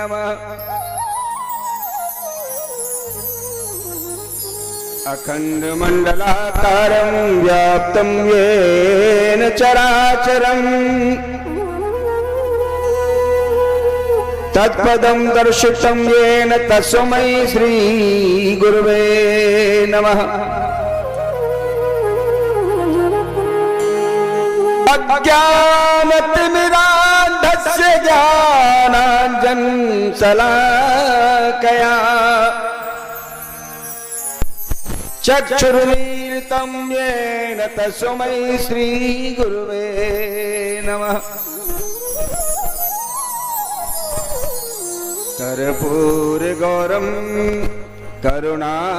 नमः। अखण्डमण्डलाकारं व्याप्तं येन चराचरम् तत्पदं दर्शितं येन तस्मै श्री गुरुवे नमः। अज्ञानतिमिरान्धस्य ज्ञानाञ्जनशलाकया चक्षुरुन्मीलितं येन तस्मै श्री गुरुवे नमः। कर्पूरगौरं करुणावतारं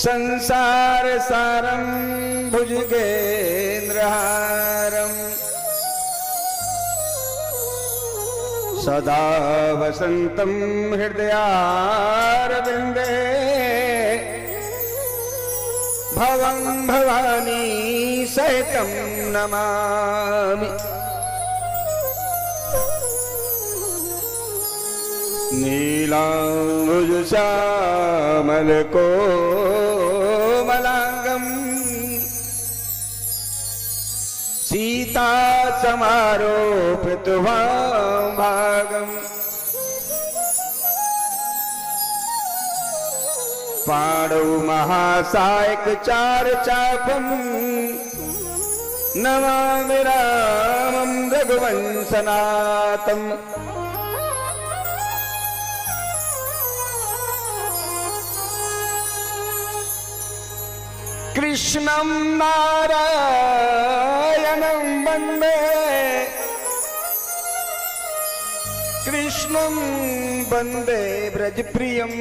संसारसारं भुजगेन्द्रहारं सदा वसन्तं हृदयारविन्दे भवं भवानी सहितं नमामि। नीलाम्बुजश्यामलकोमलाङ्गं सीता समारोपितभागम् पाणौ महासायकचारचापम् नमामि रामं रघुवंशनाथम्। कृष्णं नारायणं वन्दे कृष्णं वन्दे व्रजप्रियं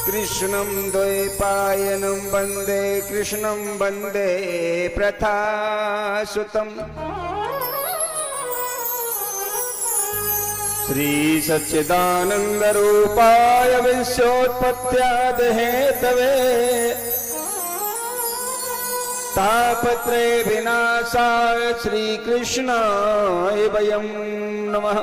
कृष्णं द्वैपायनं वन्दे कृष्णं वन्दे प्रथासुतम्। श्री सच्चिदानंद रूपाय विश्वोत्पत्त्यादिहेतवे तापत्रय विनाशाय श्री कृष्णाय वयं नमः।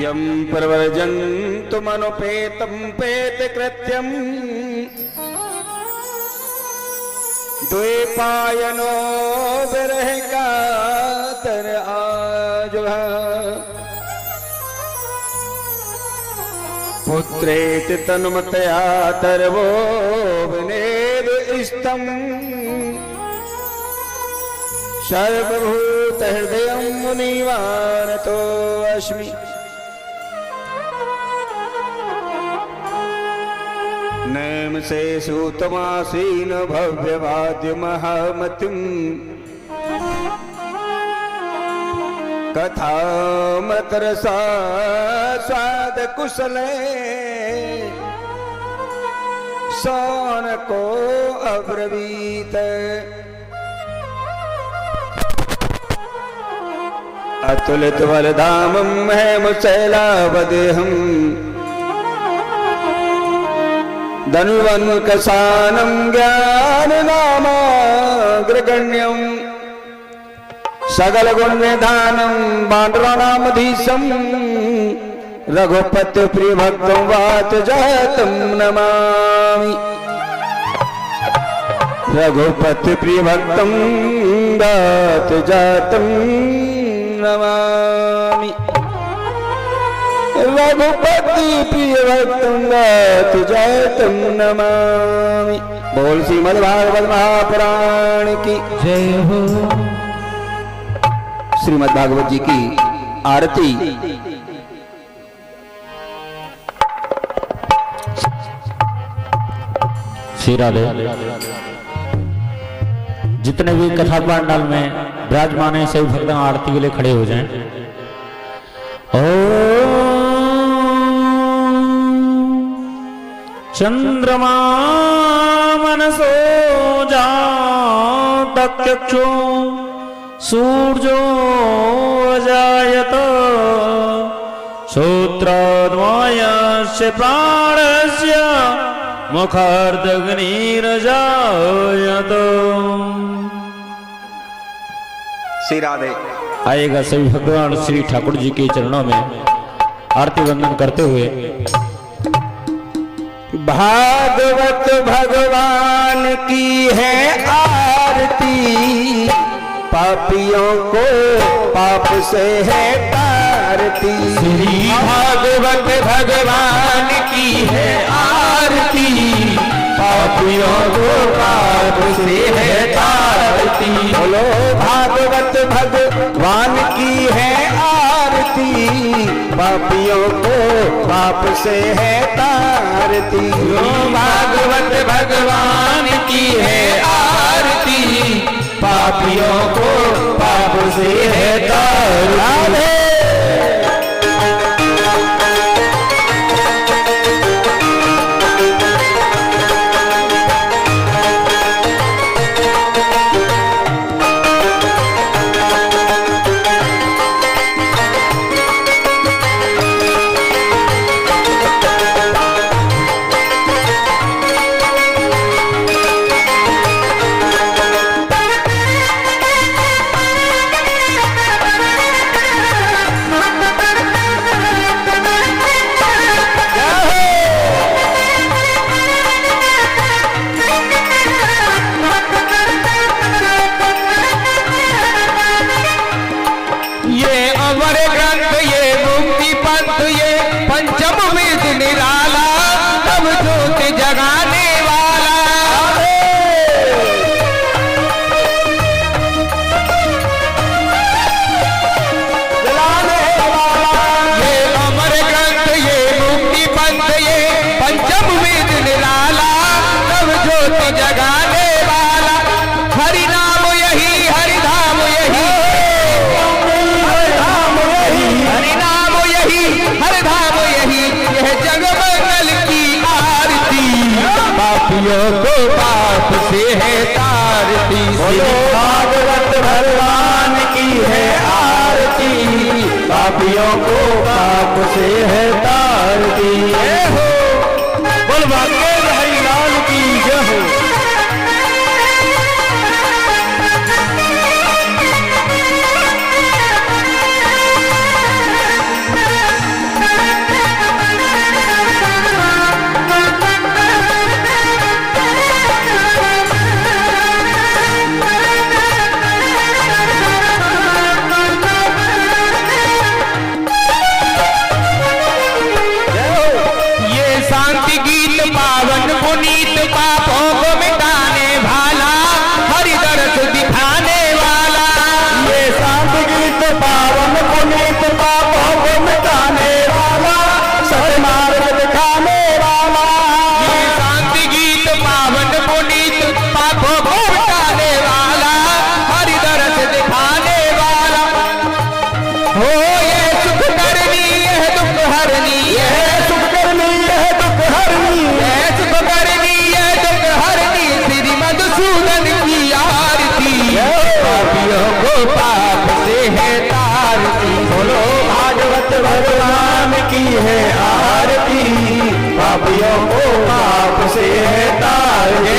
यं प्रवर्जन्तुमनुपेतं पेतकृत्यम् द्वैपायनो विरह कातर आजुहा पुत्रेति तन्मतया तरवो विनेद इष्टम् सर्वभूत हृदयं मुनिवानतो अस्मि। नैम से सूतमासीन भव्यवाद्य महामतिम् कथामृतरसा स्वाद कुशले सौनको अब्रवीत। अतुलित बलधामं हेमशैलावदेहम् धन्वन्कसानं ज्ञाननामाग्रगण्यं सकलगुणनिधानं पाण्डुरङ्गनामधीशं रघुपतिप्रियभक्तं वातजातं नमामि। रघुपतिप्रियभक्तं वातजातं नमामि। रघुपति प्रिय भक्तं वातजातं नमामि। बोल श्रीमद्भागवत महापुराण की जय हो। श्रीमद्भागवत जी की आरती। श्री राधे। जितने भी कथा पंडाल में विराजमान है सभी भक्त आरती के लिए खड़े हो जाएं। चंद्रमा मनसो जातचक्षु सूर्यो अजायत श्रोत्रद्वयं प्राणस्य प्राणस्य मुखार्दग्निरजायतो। श्री राधे। आएगा सभी भगवान श्री ठाकुर जी के चरणों में आरती वंदन करते हुए। भागवत भगवान की है आरती, पापियों को पाप से है तारती। श्री भागवत भगवान की है आरती, पापियों को पाप से है तारती। बोलो भागवत भगवान की है आरती, पापियों को पाप से है तारती। भागवत भगवान की है आरती, पापियों को पाप से है तारती। पापियों को पाप से है तारती। भागवत भगवान की है आरती, पापियों को पाप से है तारती। बोल भाग्य हरि लाल की जय हो। भगवान की है आरती, पापियों को पाप से है तारती।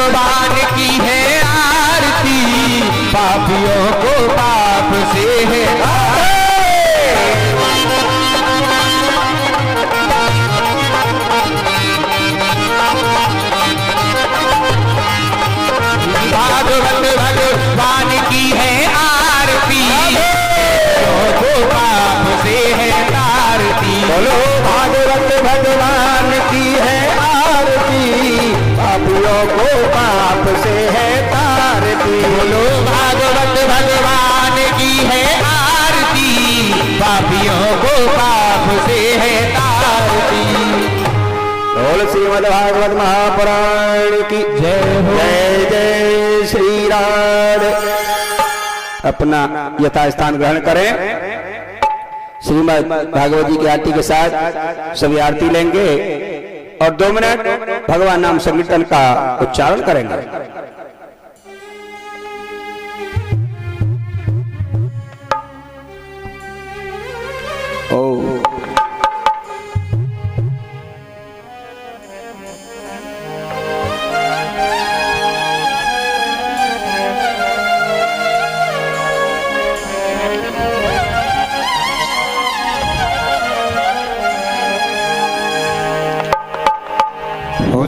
भगवान की है आरती, पापियों को पाप से है भागवत भगवान की है आरती, को पाप से है तारती। बोलो भागवत भगवान की है आरती, पापियों को पाप से है तारती। बोलो भागवत भगवान की है आरती, पापियों को पाप से है तारती। बोल श्रीमद् भागवत महापुराण की जय हो। जय जय श्री राम। अपना यथास्थान ग्रहण करें। श्रीमद् भागवत जी की आरती के साथ सभी आरती लेंगे और 2 मिनट भगवान नाम संकीर्तन का उच्चारण करेंगे। ओ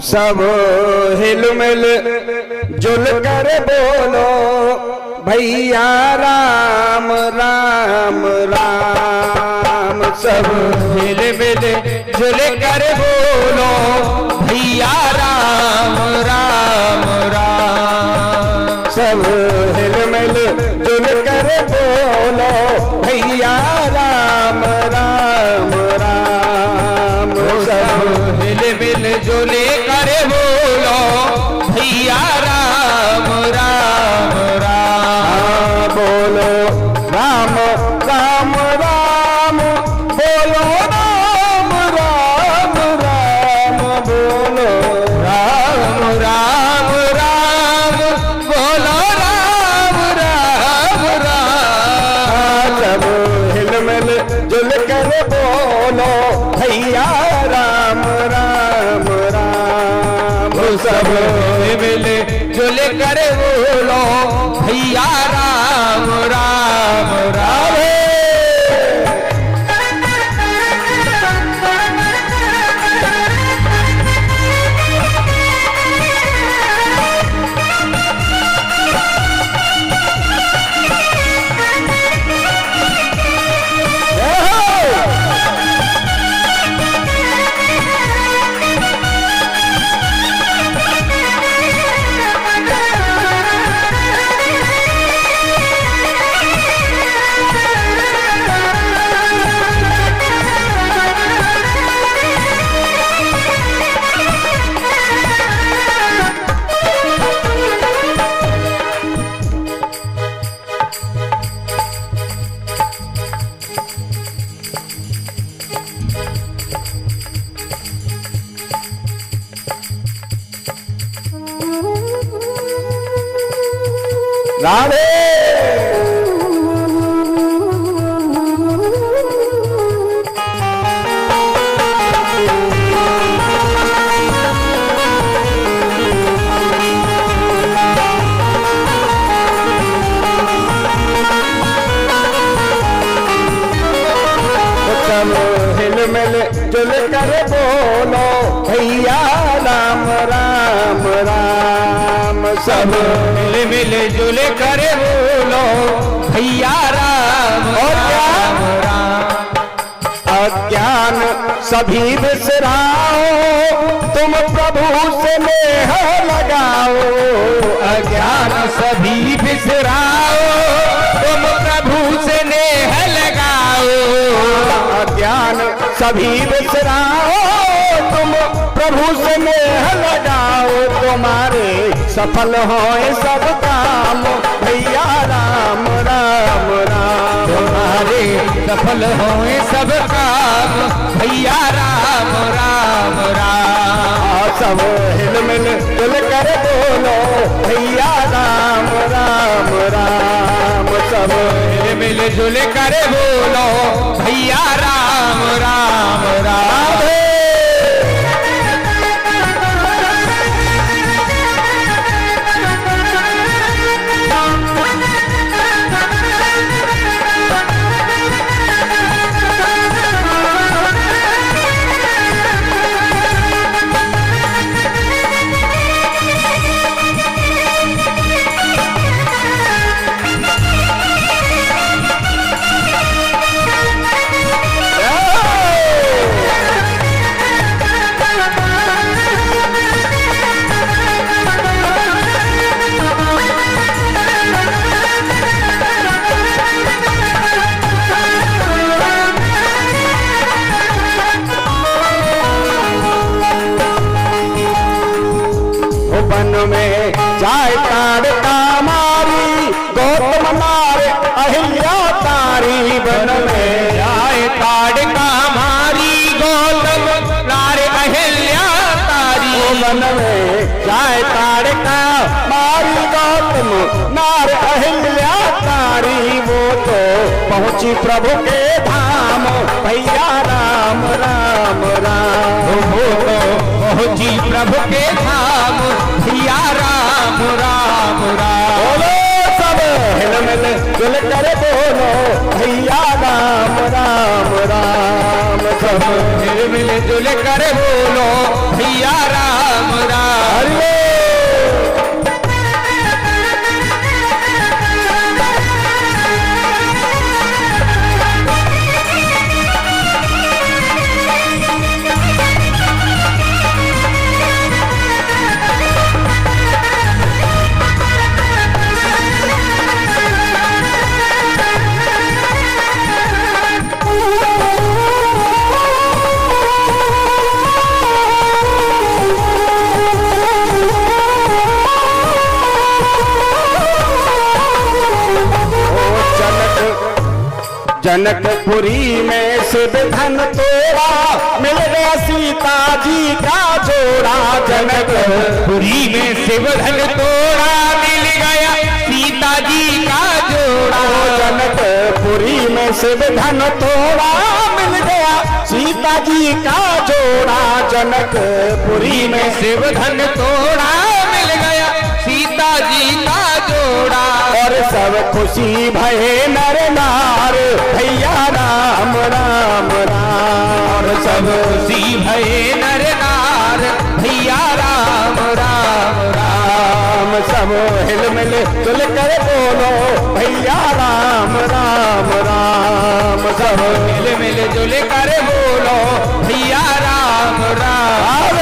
सब हिल मिल जुल कर बोलो भैया राम राम राम। सब हिल मिल जुल कर बोलो भैया राम राम राम। सब हिल मिल जुल कर बोलो भैया राम राम राम। सब हिल मिल जुल कर बोलो भैया राम राम राम। बोलो राम राम राम, बोलो राम राम राम, बोलो राम राम राम, बोलो राम राम राम। सब हिल मिल जुल कर बोलो भैया राम राम राम। सब मिल जुल कर बोलो भैया राम राम राम। राधे सब हिल मिल जुल कर बोलो भैया राम राम राम। सब मिल जुल कर बोलो भैया राम राम राम। अज्ञान सभी बिसराओ, तुम प्रभु से नेह लगाओ। अज्ञान सभी बिसराओ, तुम प्रभु से नेह लगाओ। अज्ञान सभी बिसराओ, तुम प्रभु से नेह लगाओ। तुम्हारे सफल होए सब काम भैया राम राम राम। तुम्हारे सफल होए सब काम भैया राम राम राम। सब हिल मिल जुल कर बोलो भैया राम राम राम। सब हिल मिल जुल कर बोलो भैया राम राम राम। वन में जाए ताड़का मारी गौतम नार अहिल्या तारी वो तो पहुंची प्रभु के धाम भैया राम राम राम वो तो पहुंची प्रभु के धाम भैया राम राम राम। बोलो सब हिलमिल जुल कर बोलो भैया राम राम राम सब हिलमिल जुल कर बोलो भैया राम राम। हरिओम। जनकपुरी में शिव धन तोड़ा मिल गया सीता जी का जोड़ा। जनकपुरी में शिव धन तोड़ा मिल गया सीता जी का जोड़ा। जनकपुरी में शिव धन तोड़ा मिल गया सीता जी का जोड़ा। जनकपुरी में शिव धन तोड़ा मिल गया सीता जी का जोड़ा। और सब खुशी भये नर नार भैया राम राम राम। और सब खुशी भये नर नार भैया राम राम राम। सब हिलमिल जुल कर बोलो भैया राम राम राम। सब हिलमिल जुल कर बोलो भैया राम राम।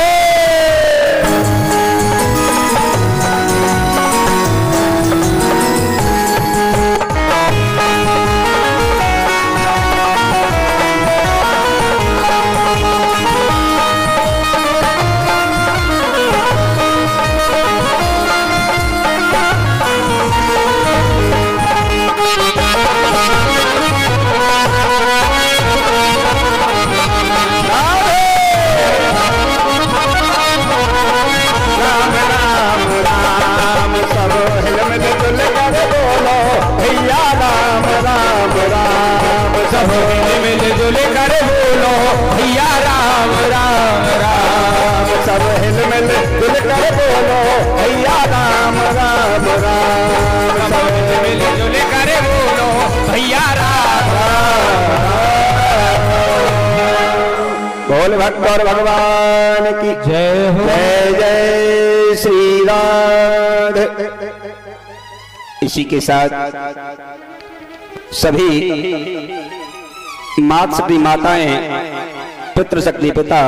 सब हिलमिल जुल कर बोलो भैया राम राम राम। सब हिलमिल जुल कर बोलो भैया राम राम राम। सब हिलमिल जुल कर बोलो भैया राम राम। बोल भक्त और भगवान की जय हो। जय जय श्री राधे। इसी के साथ सभी मातृशक्ति माताएं, पितृशक्ति पिता,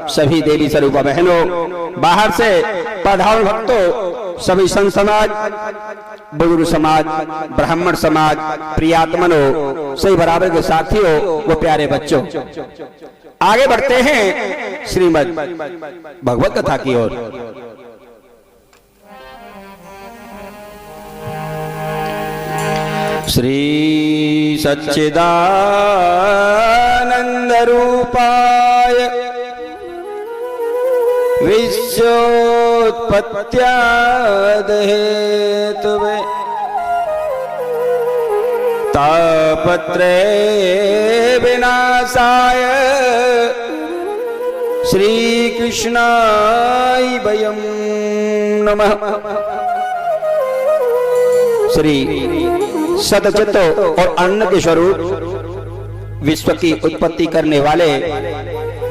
सभी देवी स्वरूपा बहनों, बाहर से पधारो भक्तों, सभी संत समाज, बुजुर्ग समाज, ब्राह्मण समाज, प्रियात्मनों, सही बराबर के साथियों, वो प्यारे बच्चों, आगे बढ़ते हैं श्रीमद् भगवत कथा की ओर। श्री सच्चिदानंद रूपाय विश्वोत्पत्त्यादिहेतुवे तापत्रय विनाशाय श्री कृष्णाय वयं नमः। श्री सतचित्त और अन्न के स्वरूप विश्व की उत्पत्ति करने वाले,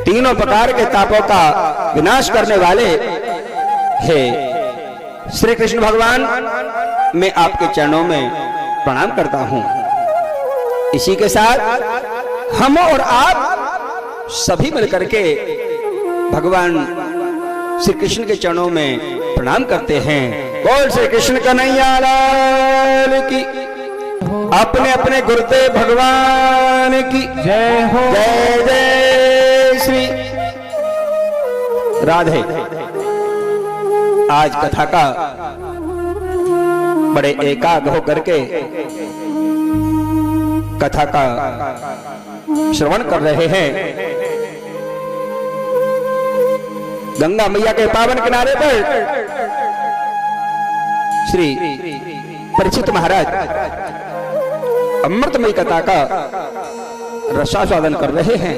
तीनों प्रकार के तापों का विनाश करने वाले हे श्री कृष्ण भगवान, मैं आपके चरणों में प्रणाम करता हूं। इसी के साथ हम और आप सभी मिलकर के भगवान श्री कृष्ण के चरणों में प्रणाम करते हैं। बोल श्री कृष्ण कन्हैया लाल की, अपने अपने गुरुदेव भगवान की जय हो। जय जय श्री राधे। आज कथा का बड़े एकाग्र होकर के कथा का श्रवण कर रहे हैं। गंगा मैया के पावन किनारे पर श्री परीक्षित महाराज अमृतमयी कथा का रसास्वादन कर रहे हैं।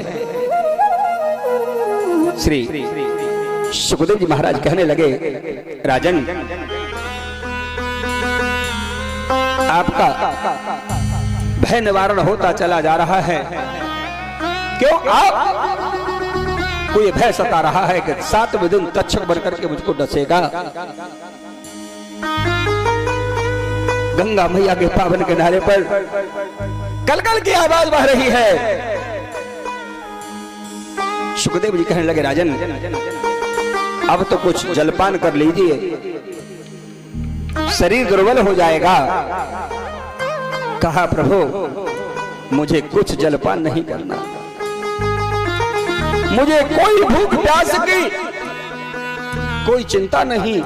श्री सुखदेव जी महाराज कहने लगे, राजन आपका भय निवारण होता चला जा रहा है। क्यों आपको ये भय सता रहा है कि 7वें दिन तक्षक बनकर के मुझको डसेगा? गंगा मैया के पावन किनारे पर कलकल की आवाज बह रही है। सुखदेव जी कहने लगे, राजन अब तो कुछ जलपान कर लीजिए, शरीर दुर्बल हो जाएगा। कहा, प्रभु मुझे कुछ जलपान नहीं करना, मुझे कोई भूख प्यास की कोई चिंता नहीं।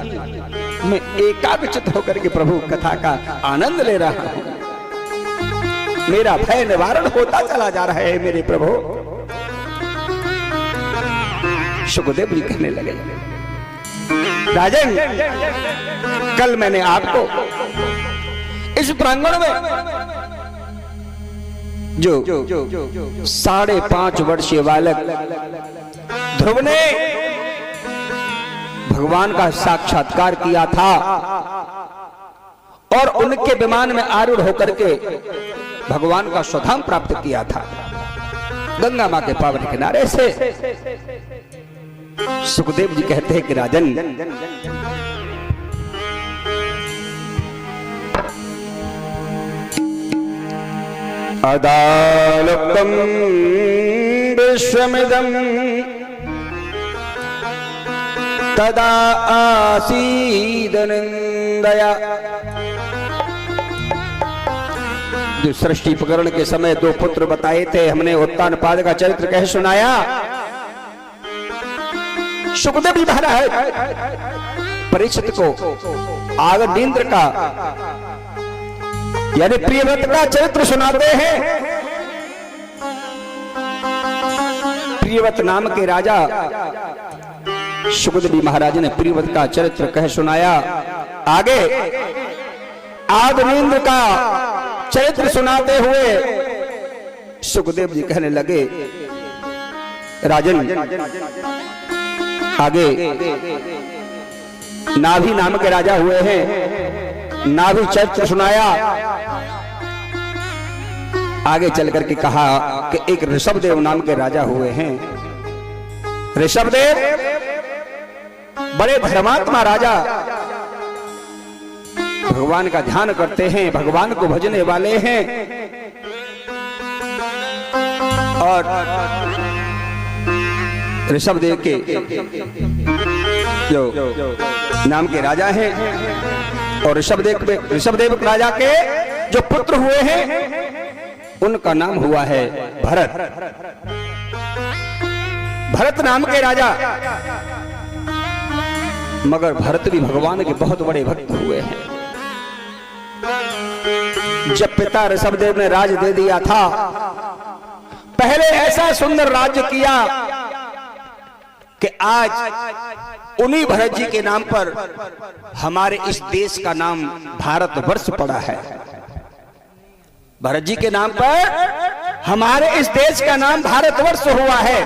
मैं एकाग्रचित होकर के प्रभु कथा का आनंद ले रहा हूं। मेरा भय निवारण होता चला जा रहा है मेरे प्रभु। सुखदेव जी कहने लगे, राजन कल मैंने आपको इस प्रांगण में जो 5.5 वर्षीय बालक ध्रुव ने भगवान का साक्षात्कार किया था और उनके विमान में आरूढ़ होकर के भगवान का स्वधाम प्राप्त किया था गंगा मां के पावन किनारे से। सुखदेव जी कहते हैं कि राजन अदालुकम विश्वमिदं तदा आसीदनंदया। जो सृष्टि प्रकरण के समय 2 पुत्र बताए थे, हमने उत्तानपाद का चरित्र कह सुनाया। सुखदेव जी महाराज परीक्षित को आगनींद्र का यानी प्रियव्रत का चरित्र सुनाते हैं। प्रियव्रत नाम के राजा सुखदेव जी महाराज ने प्रियव्रत का चरित्र कह सुनाया। आगे आगनींद्र का चरित्र सुनाते हुए सुखदेव जी कहने लगे, राजन आगे नाभि नाम के राजा हुए हैं, नाभि चरित्र सुनाया। आगे चल करके कहा कि एक ऋषभदेव नाम के राजा हुए हैं। ऋषभदेव बड़े धर्मात्मा राजा, भगवान का ध्यान करते हैं, भगवान को भजने वाले हैं और ऋषभदेव के जो नाम के राजा हैं और ऋषभदेव राजा के जो पुत्र हुए हैं उनका नाम हुआ है भरत। भरत नाम के राजा, मगर भरत भी भगवान के बहुत बड़े भक्त हुए हैं। जब पिता ऋषभदेव ने राज दे दिया था, पहले ऐसा सुंदर राज्य किया कि आज उन्हीं भरत जी के नाम पर हमारे इस देश का नाम भारतवर्ष पड़ा है। भरत जी के नाम पर हमारे इस देश का नाम भारतवर्ष हुआ है।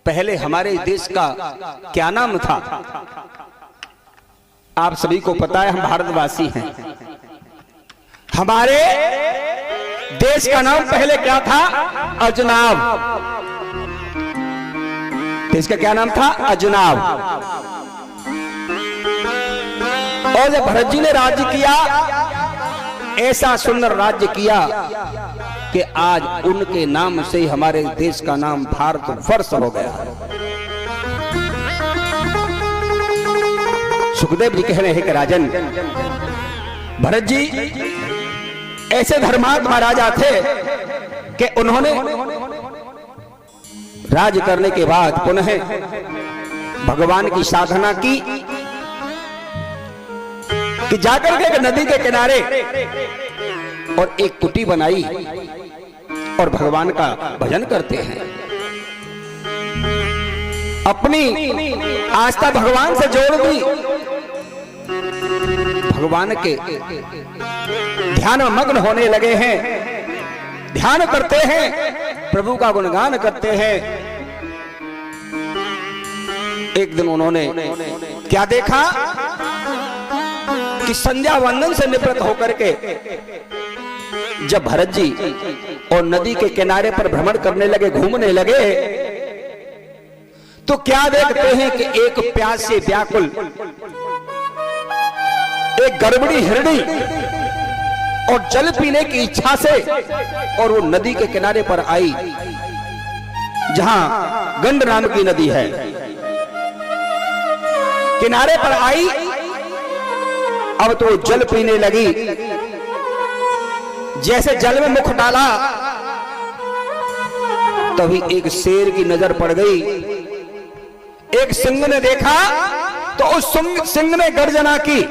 पहले हमारे देश का क्या नाम था? आप सभी को पता है, हम भारतवासी हैं। हमारे देश का नाम पहले क्या था? अजनाब। देश का क्या नाम था? अजनाब। और जब भरत जी ने राज्य किया, ऐसा सुंदर राज्य किया कि आज उनके नाम से हमारे देश का नाम भारतवर्ष हो गया। सुखदेव जी कह रहे हैं कि राजन, भरत जी ऐसे धर्मात्मा राजा थे कि उन्होंने राज करने के बाद पुनः भगवान की साधना की कि जाकर के नदी के किनारे और एक कुटी बनाई और भगवान का भजन करते हैं। अपनी आस्था भगवान से जोड़ दी, भगवान के ध्यान में मग्न होने लगे हैं, ध्यान करते हैं, प्रभु का गुणगान करते हैं। एक दिन उन्होंने क्या देखा कि संध्या वंदन से निवृत्त होकर के जब भरत जी और नदी के किनारे पर भ्रमण करने लगे, घूमने लगे, तो क्या देखते हैं कि एक प्यास से व्याकुल एक गर्भणी हिरणी और जल पीने की इच्छा से और वो नदी के किनारे पर आई, जहां गंड नाम की नदी है, किनारे पर आई। अब तो जल पीने लगी, जैसे जल में मुख डाला तभी एक शेर की नजर पड़ गई। एक सिंह ने देखा तो उस सिंह ने गर्जना की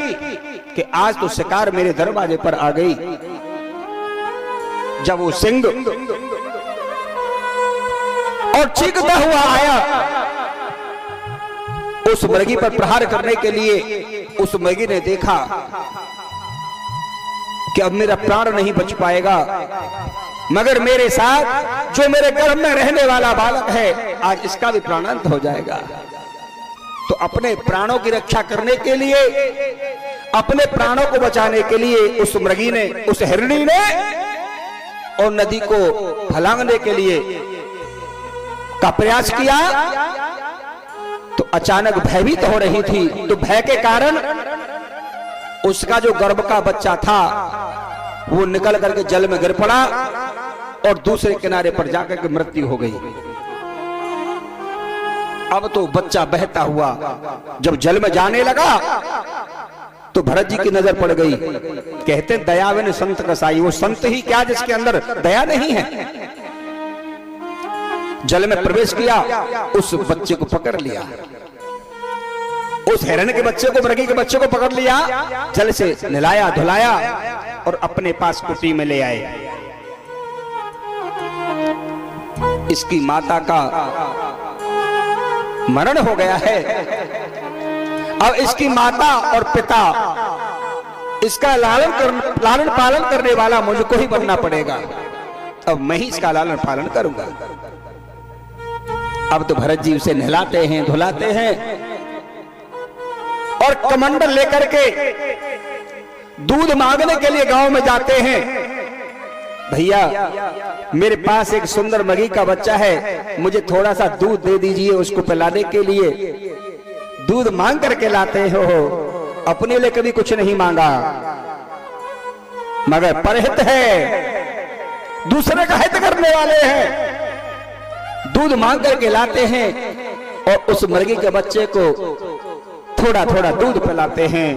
कि आज तो शिकार मेरे दरवाजे पर आ गई। जब वो सिंह और चीखता हुआ आया उस मृगी पर प्रहार करने के लिए, उस मृगी ने देखा कि अब मेरा प्राण नहीं बच पाएगा, मगर मेरे साथ जो मेरे गर्भ में रहने वाला बालक है आज इसका भी प्राणांत हो जाएगा। तो अपने प्राणों की रक्षा करने के लिए, अपने प्राणों को बचाने के लिए उस मृगी ने, उस हिरणी ने और नदी को फलांगने के लिए का प्रयास किया। तो अचानक भयभीत हो रही थी, तो भय के कारण उसका जो गर्भ का बच्चा था वो निकल करके जल में गिर पड़ा और दूसरे किनारे पर जाकर के मृत्यु हो गई। अब तो बच्चा बहता हुआ जब जल में जाने लगा तो भरत जी की नजर पड़ गई। कहते दया बिन संत कसाई, वो संत ही क्या जिसके अंदर दया नहीं है। जल में प्रवेश किया, उस बच्चे को पकड़ लिया, उस हिरण के बच्चे को, मृगी के बच्चे को पकड़ लिया, जल से नहलाया धुलाया और अपने पास कुटी में ले आए। इसकी माता का मरण हो गया है। अब इसकी माता और पिता, इसका लालन पालन करने वाला मुझको ही बनना पड़ेगा। अब मैं ही इसका लालन पालन करूंगा। अब तो भरत जी उसे नहलाते हैं, धुलाते हैं और कमंडल लेकर के दूध मांगने के लिए गांव में जाते हैं। भैया मेरे पास एक सुंदर मृगी का बच्चा है, मुझे थोड़ा सा दूध दे दीजिए उसको पिलाने के लिए। दूध मांग करके लाते हो, अपने लिए कभी कुछ नहीं मांगा, मगर परहित है, दूसरे का हित करने वाले हैं। दूध मांग करके लाते हैं और उस मृगी के बच्चे को थोड़ा थोड़ा दूध पिलाते हैं।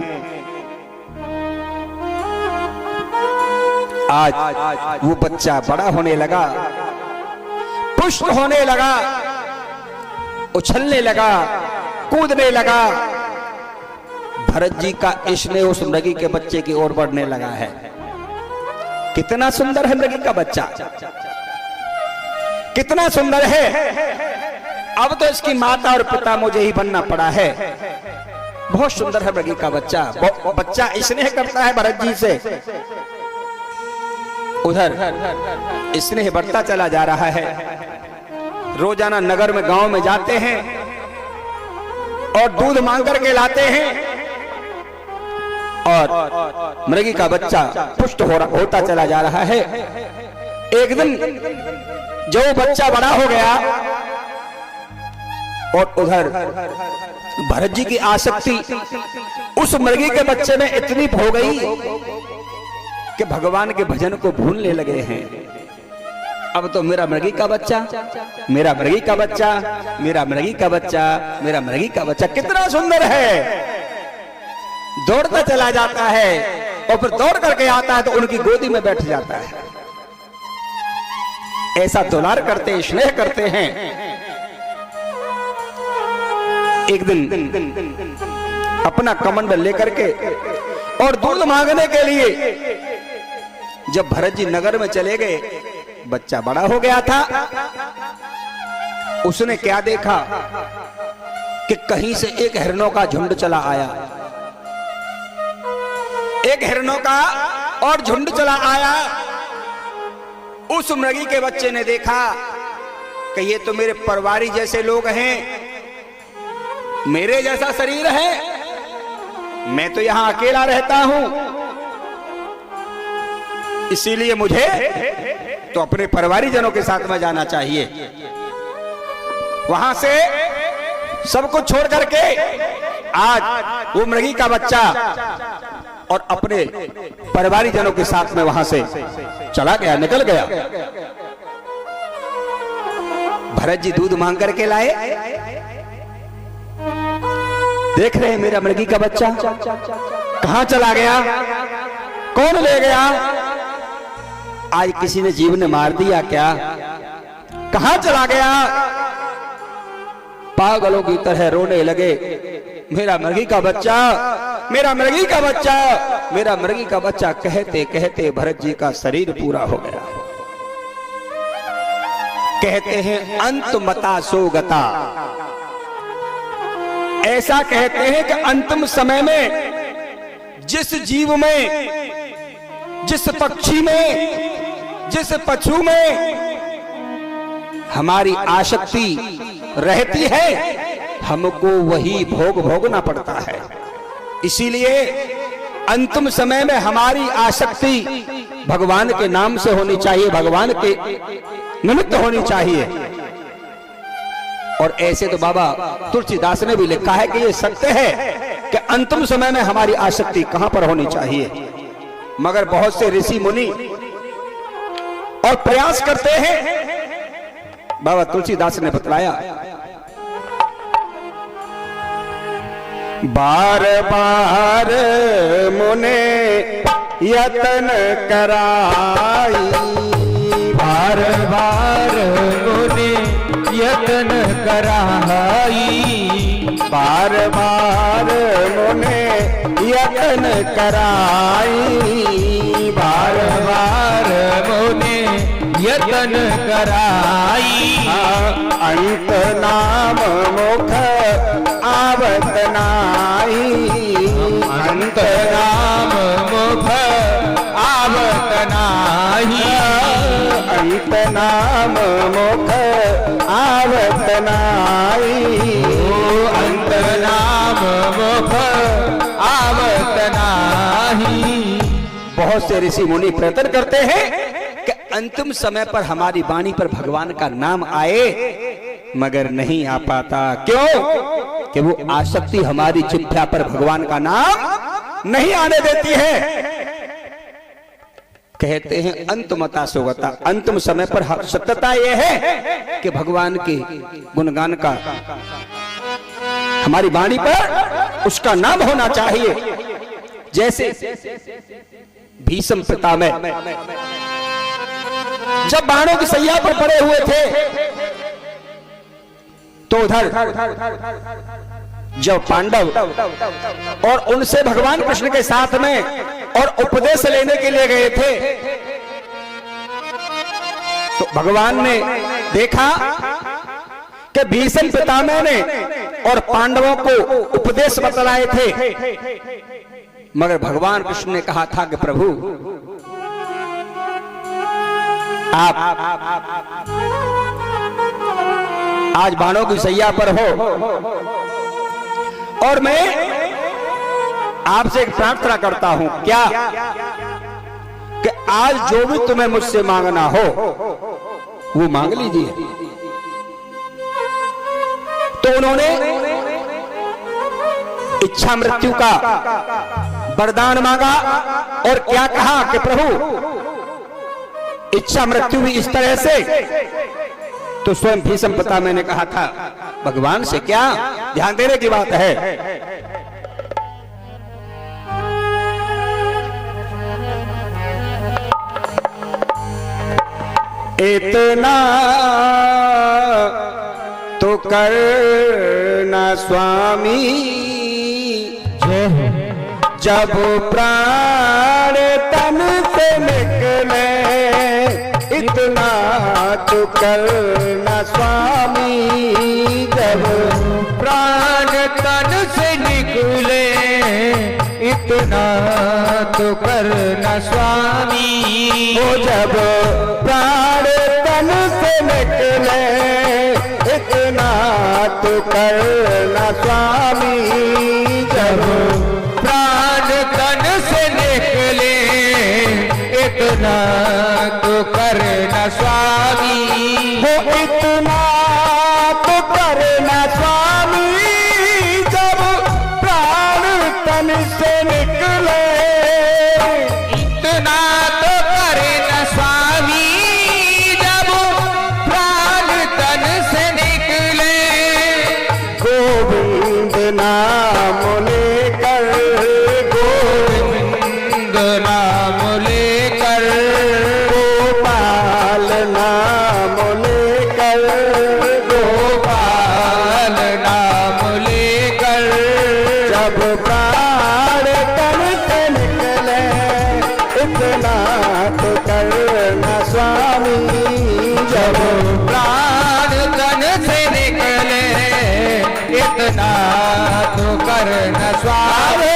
आज वो बच्चा बड़ा होने लगा, पुष्ट होने लगा, उछलने लगा, कूदने लगा। भरत जी का स्नेह उस मृगी के बच्चे की ओर बढ़ने लगा है। कितना सुंदर है मृगी का बच्चा, कितना सुंदर है। अब तो इसकी माता और पिता मुझे ही बनना पड़ा है। बहुत सुंदर है मृगी का बच्चा। बच्चा स्नेह करता है भरत जी से। उधर स्नेह बढ़ता चला जा रहा है। रोजाना नगर में, गांव में जाते हैं और दूध मांग करके लाते हैं और मृगी का बच्चा पुष्ट होता चला जा रहा है। एक दिन जो बच्चा बड़ा हो गया और उधर भरत जी की आसक्ति उस मृगी के बच्चे में इतनी हो गई कि भगवान के भजन को भूलने लगे हैं। अब तो मेरा मृगी का बच्चा, मेरा मृगी का बच्चा, मेरा मृगी का बच्चा, मेरा मृगी का बच्चा कितना सुंदर है। दौड़ता चला जाता है और फिर दौड़ करके आता है तो उनकी गोदी में बैठ जाता है। ऐसा दुलार करते, स्नेह करते हैं। एक दिन अपना कमंडल लेकर के और दूध मांगने के लिए जब भरत जी नगर में चले गए, बच्चा बड़ा हो गया था। उसने क्या देखा कि कहीं से एक हिरणों का झुंड चला आया, एक हिरणों का और झुंड चला आया। उस मृगी के बच्चे ने देखा कि ये तो मेरे परिवारी जैसे लोग हैं, मेरे जैसा शरीर है, मैं तो यहां अकेला रहता हूं, इसीलिए मुझे तो अपने परिवारी जनों के साथ में जाना चाहिए। वहां से सब कुछ छोड़ करके आज वो मृगी का बच्चा और अपने परिवारी जनों के साथ में वहां से चला गया, निकल गया। भरत जी दूध मांग करके लाए, देख रहे हैं मेरा मृगी का बच्चा कहां चला गया, कौन ले गया, आज किसी ने जीव ने मार दिया क्या, कहां चला गया। पागलों की तरह रोने लगे, मेरा मृगी का बच्चा, मेरा मृगी का बच्चा, मेरा मृगी का बच्चा कहते कहते भरत जी का शरीर पूरा हो गया। कहते हैं अंत मता सो गता, ऐसा कहते हैं कि अंतिम समय में जिस जीव में, जिस पक्षी में, जिस पशु में हमारी आसक्ति रहती है, हमको वही भोग भोगना पड़ता है। इसीलिए अंतिम समय में हमारी आसक्ति भगवान के नाम से होनी चाहिए, भगवान के निमित्त होनी चाहिए। और ऐसे तो बाबा तुलसीदास ने भी लिखा है कि ये सत्य है कि अंतिम समय में हमारी आसक्ति कहां पर होनी चाहिए। मगर बहुत से ऋषि मुनि और प्रयास करते हैं। बाबा तुलसीदास ने बतलाया, बार बार मुने यतन कराई, बार बार मुने यतन कराई, बार बार मुने यतन कराई, बार बार मुने यतन कराई, अंत नाम मुख आवत नाई, अंत नाम मुख आवत नाही, अंत नाम मुख आवत नाई, अंत नाम मुख आवत नाही। बहुत से ऋषि मुनि प्रयत्न करते हैं कि अंतिम समय पर हमारी वाणी पर भगवान का नाम आए, मगर नहीं आ पाता। क्यों? कि वो आसक्ति हमारी जिह्वा पर भगवान का नाम नहीं आने देती है। कहते हैं अंत मता सोगता, अंतिम समय पर सत्यता यह है कि भगवान के गुणगान का हमारी वाणी पर उसका नाम होना चाहिए। जैसे भीष्म पितामह जब बाणों की सैया पर पड़े हुए थे, तो उधर जब पांडव और उनसे भगवान कृष्ण के साथ में और उपदेश लेने के लिए गए थे, तो भगवान ने देखा कि भीष्म पितामह ने और पांडवों को उपदेश बतलाए थे, मगर भगवान कृष्ण ने कहा था कि प्रभु आप आज बाणों की सैया पर हो और मैं आपसे एक प्रार्थना करता हूं, क्या कि आज जो भी तुम्हें मुझसे मांगना हो वो मांग लीजिए। तो उन्होंने इच्छा मृत्यु का वरदान मांगा और क्या कहा कि प्रभु इच्छा मृत्यु भी इस तरह से। तो स्वयं भीष्म पितामह ने कहा था भगवान से क्या, ध्यान देने की बात है। इतना तो करना स्वामी, जब प्राण तन से निकले, इतना तो करना स्वामी, जब प्राण इतना तो करना स्वामी। वो जब प्राण तन से निकले इतना तो करना स्वामी। जब प्राण तन से निकले इतना तो करना स्वामी। वो इतना तो करना स्वामी जब प्राण तन से निकले। इतना तो करना स्वामी जब प्राण तन से निकले। गोविंद नाम लेकर गोविंद नाम लेकर गोपाल नाम लेकर गोपाल नाम लेकर जब प्राण तन से निकले इतना तो करना स्वामी। जब प्राण तन से निकले इतना तो करना स्वामी।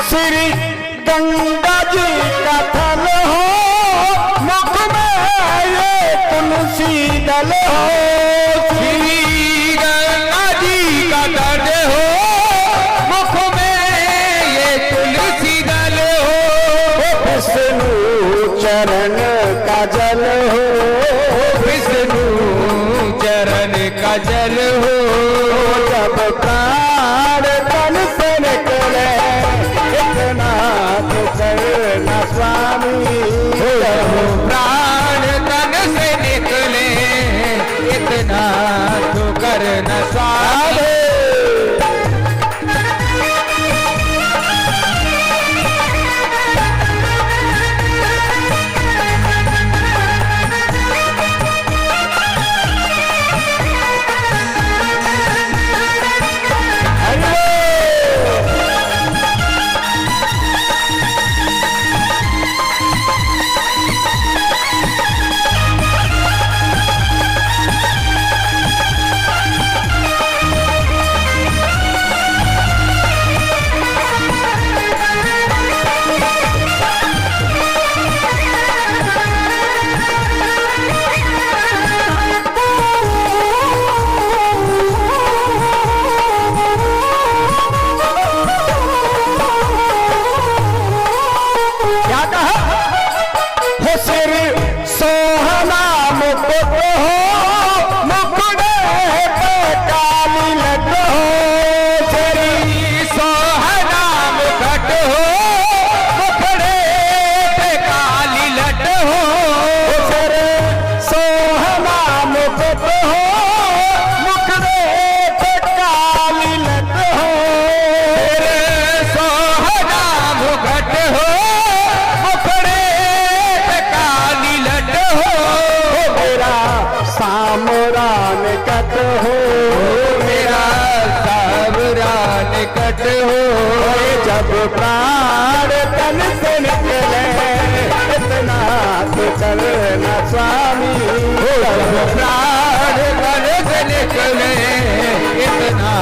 श्री गंगा जी का थल हो मुख में ये तुलसी दल हो। श्री गंगा जी का दर्द हो मुख में ये तुलसी दल हो। विष्णु चरण का जल हो विष्णु चरण का जल हो। जब प्राण तन से निकले इतना तो करना स्वामी। जब प्राण तन से निकले इतना तो करना स्वामी। प्राण तन से निकले इतना तो करना स्वामी। प्राण तन से निकले इतना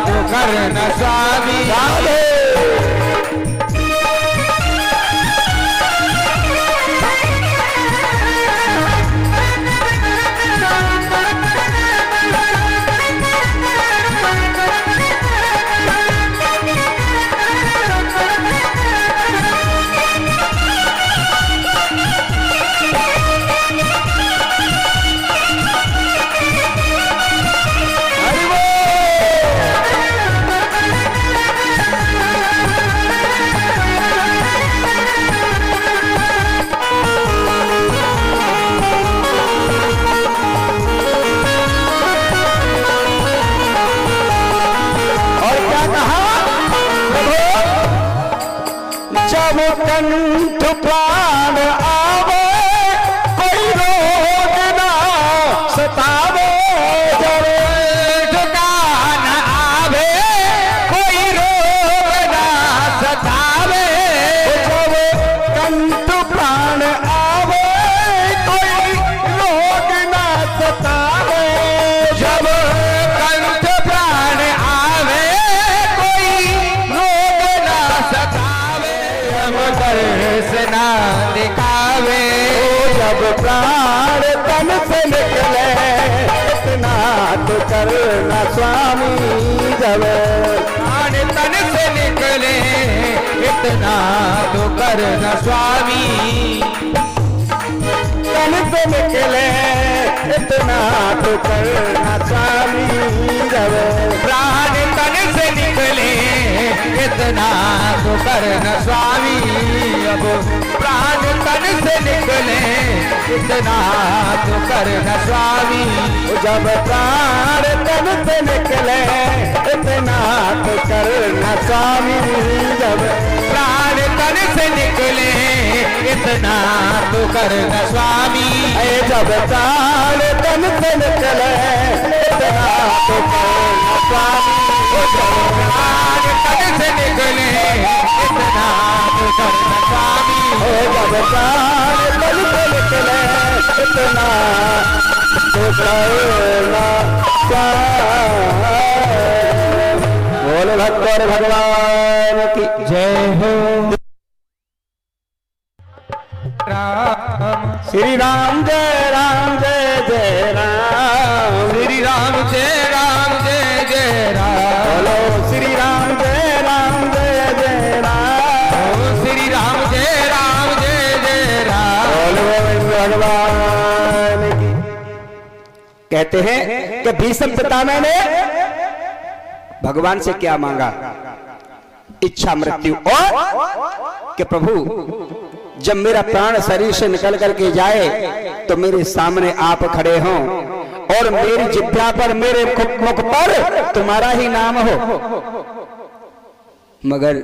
तो करना स्वामी। जब कंठ प्राण आवे कोई रोग ना सतावे, जब ठुकान आवे कोई रोग ना सतावे, जब कंठ प्राण आवे कोई रोग ना सतावे, जब कंठ प्राण आवे कोई रोग ना सतावे, हम दर्श ना दिखावे, जब प्राण तन से निकले इतना तो करना स्वामी, जब प्राण तन से निकले इतना तो करना स्वामी, तन से निकले इतना तो करना स्वामी, जब प्राण तन से निकले इतना तो करना स्वामी, अब प्राण तन से निकले इतना तो करना स्वामी, जब प्राण तन से निकले इतना तो करना स्वामी, जब प्राण तन से निकले इतना तो करना स्वामी, जब प्राण तन से निकले इतना तो करना स्वामी, प्राण तन से निकले इतना तो करना स्वामी, जब प्राण तन से निकले इतना तो करना स्वामी। बोल भक्त और भगवान की जय हो। श्री राम जय राम जय जय राम, श्री राम जय राम जय जय राम, बोलो श्री राम जय राम जय जय राम, श्री राम जय राम जय जय राम, बोलो भगवान की। कहते हैं कि भीष्म पितामह ने भगवान से क्या मांगा? इच्छा मृत्यु, और कि प्रभु जब मेरा प्राण शरीर से निकल करके जाए तो मेरे सामने आप खड़े हों और मेरी जिह्वा पर, मेरे मुख पर तुम्हारा ही नाम हो। मगर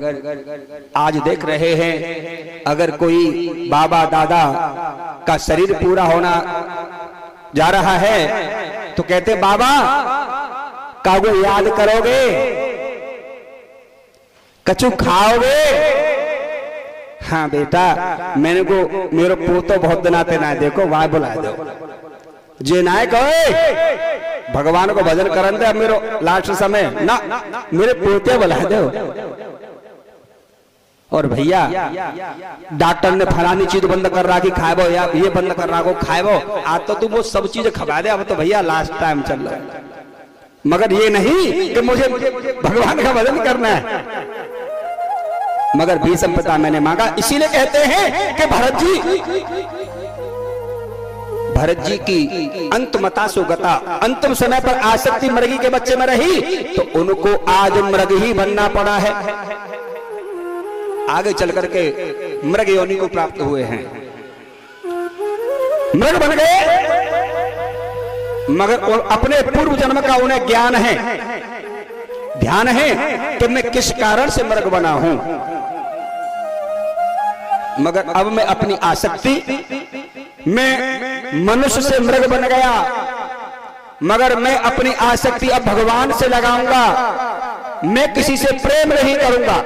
आज देख रहे हैं, अगर कोई बाबा दादा का शरीर पूरा होना जा रहा है तो कहते बाबा कागो याद करोगे, कछु खाओगे? हाँ बेटा, मैंने को मेरे पोतो बहुत दिनाते ना, देखो वहां बुला दो जे नाय कहे भगवान को भजन करन दे, अब मेरो लास्ट समय ना मेरे पोते बुला दो। और भैया डॉक्टर ने फलानी चीज बंद कर रहा कि खाएबो, या ये बंद कर रहा को खाएबो, आज तो तुम वो सब चीज खवा दे, अब तो भैया लास्ट टाइम चल रहा है। मगर ये नहीं कि मुझे भगवान का भजन करना है। मगर भीष्म पितामह मैंने मांगा, इसीलिए कहते हैं कि भरत जी की अंतमता सुगता, अंतिम समय पर आसक्ति मृगी के बच्चे में रही तो उनको आज मृग ही बनना पड़ा है। आगे चल करके मृग योनि को प्राप्त हुए हैं, मृग बन गए। मगर अपने पूर्व जन्म का उन्हें ज्ञान है, ध्यान है कि मैं किस कारण से मृग बना हूं। मगर अब मैं अपनी आसक्ति, मैं मनुष्य से मृग बन गया, मगर मैं अपनी आसक्ति अब भगवान से लगाऊंगा, मैं किसी से प्रेम नहीं करूंगा।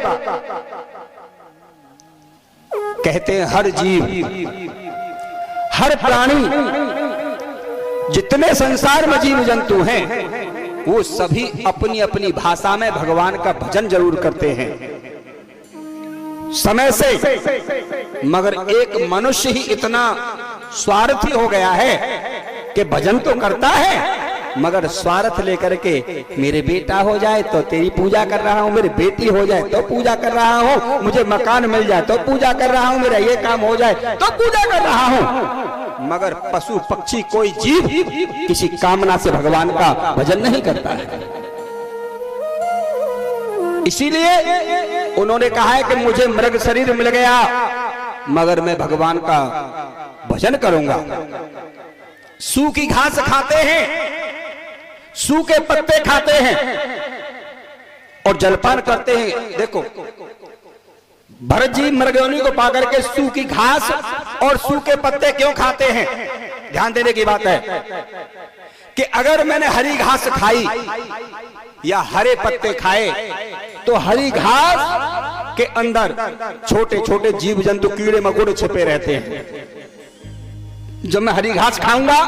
कहते हैं हर जीव, हर प्राणी, जितने संसार में जीव जंतु हैं वो सभी अपनी अपनी भाषा में भगवान का भजन जरूर करते हैं समय से। मगर एक मनुष्य ही इतना स्वार्थी हो गया है कि भजन तो करता है मगर स्वार्थ लेकर के, मेरे बेटा हो जाए तो तेरी पूजा कर रहा हूं, मेरी बेटी हो जाए तो पूजा कर रहा हूं, मुझे मकान मिल जाए तो पूजा कर रहा हूं, मेरा ये काम हो जाए तो पूजा कर रहा हूं। मगर पशु पक्षी कोई जीव किसी कामना से भगवान का भजन नहीं करता है। इसीलिए उन्होंने कहा है कि मुझे मृग शरीर मिल गया मगर मैं भगवान का भजन करूंगा। सूखी घास खाते हैं, सूखे पत्ते खाते हैं और जलपान करते हैं। देखो भरत जी मृगयोनि को पाकर के सूखी घास और सूखे पत्ते क्यों खाते हैं? ध्यान देने की बात है कि अगर मैंने हरी घास खाई या हरे पत्ते खाए तो हरी घास के अंदर छोटे छोटे जीव जंतु कीड़े मकोड़े छिपे रहते हैं। जब मैं हरी घास खाऊंगा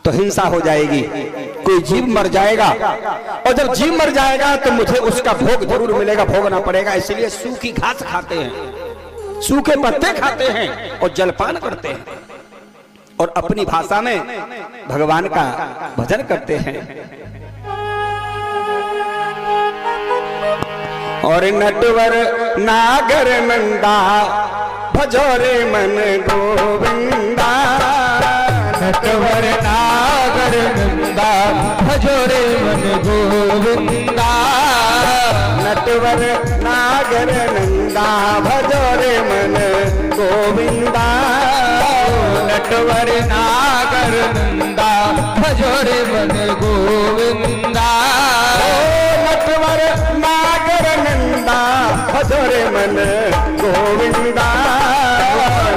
तो हिंसा हो जाएगी, कोई जीव मर जाएगा, और जब जीव मर जाएगा तो मुझे उसका भोग जरूर मिलेगा, भोगना पड़ेगा। इसलिए सूखी घास खाते हैं, सूखे पत्ते खाते हैं और जलपान करते हैं और अपनी भाषा में भगवान का भजन करते हैं। और नटवर नागर नंदा भजोरे मन गोविंदा, नटवर नागर नंदा भजोरे मन गोविंदा, नटवर नागर नंदा भजोरे मन गोविंदा, नटवर नागर नंदा भजोरे मन गोविंदा, नटवर नागर नंदा भजोरे मन गोविंदा,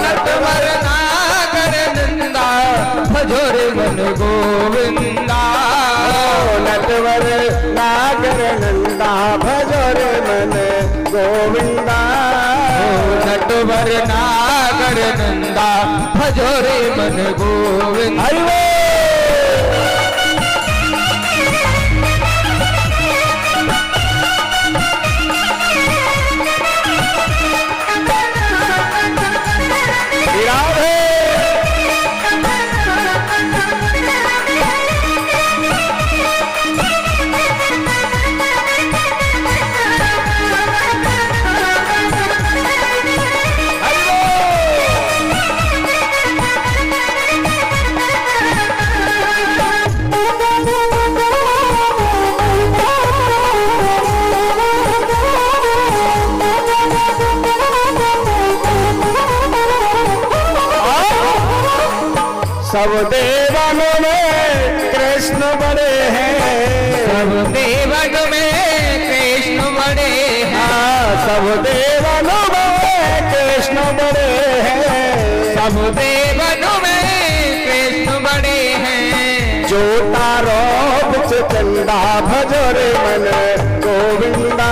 नटवर नागर नंदा भजोरे मन गोविंदा, नटवर नागर नंदा भजोरे मन गोविंदा, नटवर नागर नंदा भजोरे मन गोविंदा। सब देवनों में कृष्ण बड़े हैं, सब देवन में कृष्ण बड़े हैं, सब देवनों में कृष्ण बड़े हैं, सब देवन में कृष्ण बड़े हैं, जो तारो बिच चंदा भजोरे मन गोविंदा,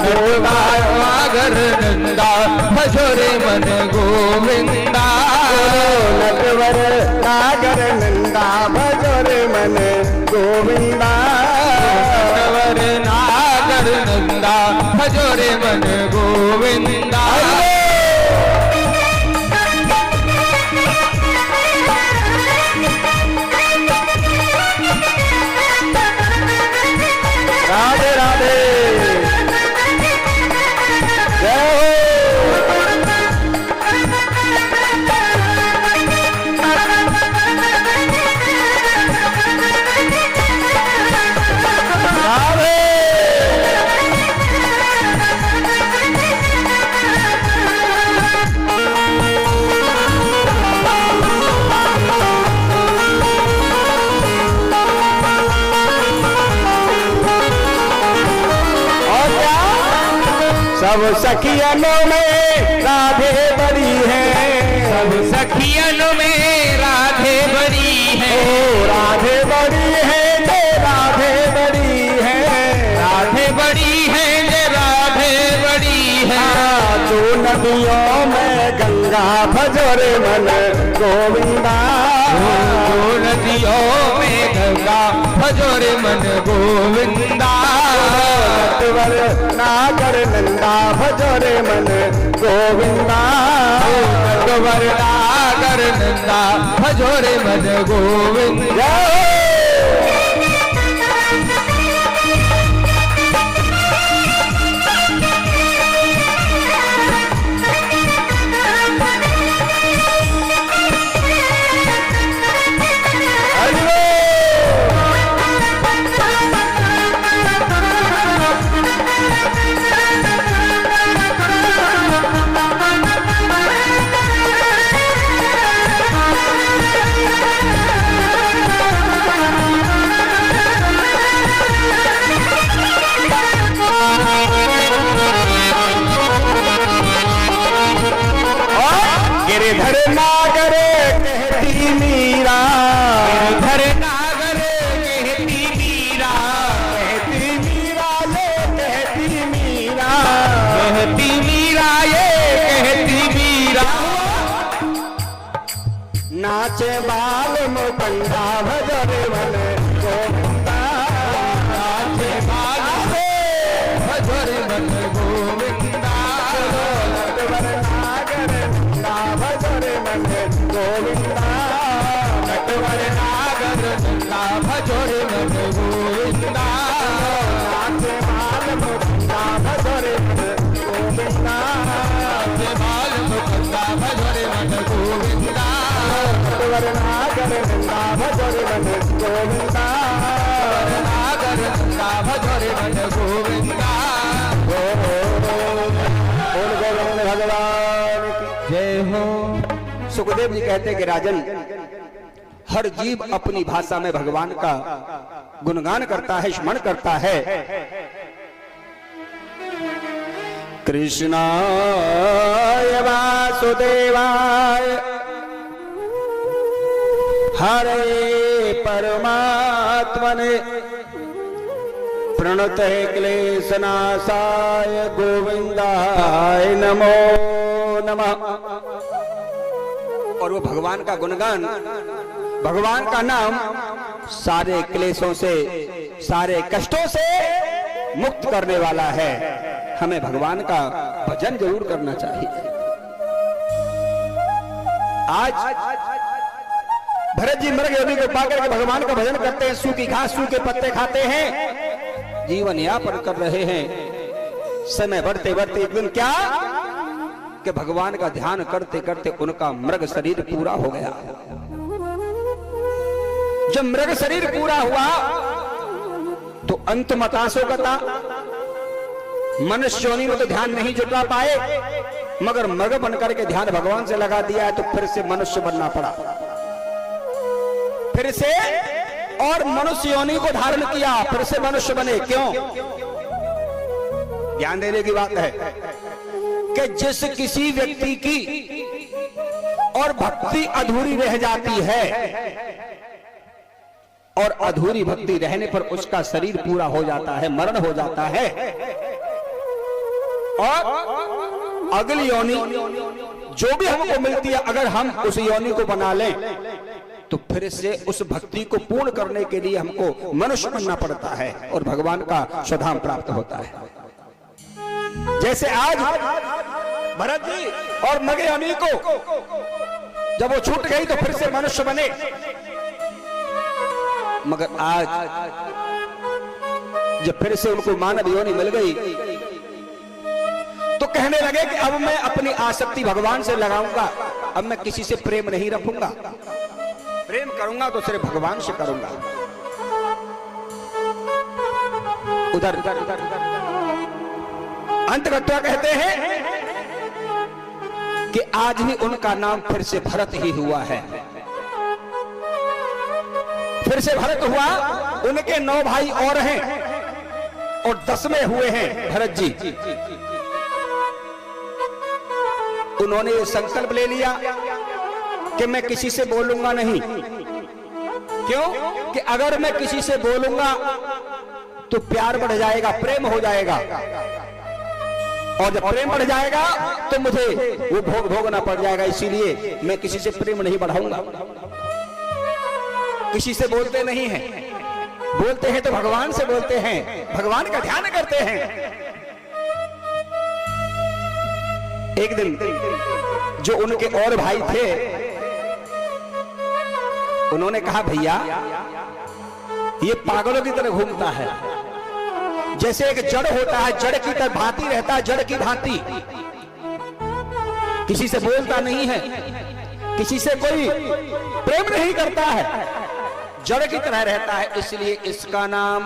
जो नागर नंदा भजोरे मन गोविंदा, नटवर नागर नंदा भजोरे मन गोविंदा, नटवर नागर नंदा भजोरे मन गोविंदा। राधे राधे जय हो। सब सखियनों में राधे बड़ी है, सब सखियन में राधे बड़ी है, ओ राधे बड़ी है जे राधे बड़ी है, राधे बड़ी है जे राधे बड़ी है, जो नदियों में गंगा भजोरे मन गोविंदा, जो नदियों में गंगा भजोरे मन गोविंदा, नटवर नागर नंदा भजोरे मन गोविंदा, नटवर नागर नंदा भजोरे मन गोविंदा। गिरधर नागर कहती मीरा, गिरधर नागर कहती मीरा, कहती मीरा ये कहती मीरा, कहती मीरा ये कहती मीरा। नाचे बाल मुकुंदा भजरे मन गोविंदा, नाचे बाल भजरे मन गोविंदा, नटवर नागर नंदा भजरे मन गोविंदा, नटवर नागर नंदा भजरे मन गोविंदा। नाचे बाल मुकुंदा भजरे मन गोविंदा, नाचे बाल मुकुंदा भजरे मन गोविंदा, नटवर नागर नंदा भजरे मन गोविंदा, नागर नंदा भजरे मन गोविंदा। बोल गोविंद भगवान की जय हो। सुखदेव जी कहते कि राजन, हर जीव अपनी भाषा में भगवान का गुणगान करता है, स्मरण करता है। कृष्णाय वासुदेवाय हरे परमात्मने प्रणतः क्लेशनाशाय गोविंदाय नमो नमः। और वो भगवान का गुणगान, भगवान का नाम सारे क्लेशों से, सारे कष्टों से मुक्त करने वाला है। हमें भगवान का भजन जरूर करना चाहिए। आज भरत जी मृग योनि को पाकर के भगवान का भजन करते हैं, सूखी घास सूखे पत्ते खाते हैं, जीवन यापन कर रहे हैं। समय बढ़ते बढ़ते एक दिन क्या कि भगवान का ध्यान करते करते उनका मृग शरीर पूरा हो गया। जब मृग शरीर पूरा हुआ तो अंत मताशोकता, मनुष्य योनि में तो ध्यान नहीं जुटा पाए, मगर मृग बनकर के ध्यान भगवान से लगा दिया है, तो फिर से मनुष्य बनना पड़ा, फिर से और मनुष्य योनि को धारण किया, फिर से मनुष्य बने। क्यों? ध्यान देने की बात है कि जिस किसी व्यक्ति की और भक्ति अधूरी रह जाती है, और अधूरी भक्ति रहने पर उसका शरीर पूरा हो जाता है, मरण हो जाता है, और अगली योनि जो भी हमको मिलती है, अगर हम उस योनि को बना लें तो फिर से उस भक्ति को पूर्ण करने के लिए हमको मनुष्य बनना पड़ता है और भगवान का स्वधाम प्राप्त होता है। जैसे आज भरत जी और मृग योनि को जब वो छूट गई तो फिर से मनुष्य बने, मगर आज जब फिर से उनको मानव योनि मिल गई तो कहने लगे कि अब मैं अपनी आसक्ति भगवान से लगाऊंगा, अब मैं किसी से प्रेम नहीं रखूंगा, प्रेम करूंगा तो सिर्फ भगवान से करूंगा। उधर अंतगत्वा कहते हैं कि आज ही उनका नाम फिर से भरत ही हुआ है, फिर से भरत हुआ। उनके 9 भाई और हैं और 10वें हुए हैं भरत जी। उन्होंने ये संकल्प ले लिया कि मैं किसी से बोलूंगा नहीं। क्यों? कि अगर मैं किसी से बोलूंगा तो प्यार बढ़ जाएगा, प्रेम हो जाएगा, और जब प्रेम बढ़ जाएगा तो मुझे वो भोग भोगना पड़ जाएगा। इसीलिए मैं किसी से प्रेम नहीं बढ़ाऊंगा, किसी से बोलते नहीं हैं। बोलते हैं तो भगवान से बोलते हैं, भगवान का ध्यान करते हैं। एक दिन जो उनके और भाई थे उन्होंने कहा, भैया ये पागलों की तरह घूमता है, जैसे एक जड़ होता है, जड़ की तरह भांति रहता है, जड़ की भांति, किसी से बोलता नहीं है, किसी से कोई प्रेम नहीं करता है, जड़ की तरह रहता है। इसलिए इसका नाम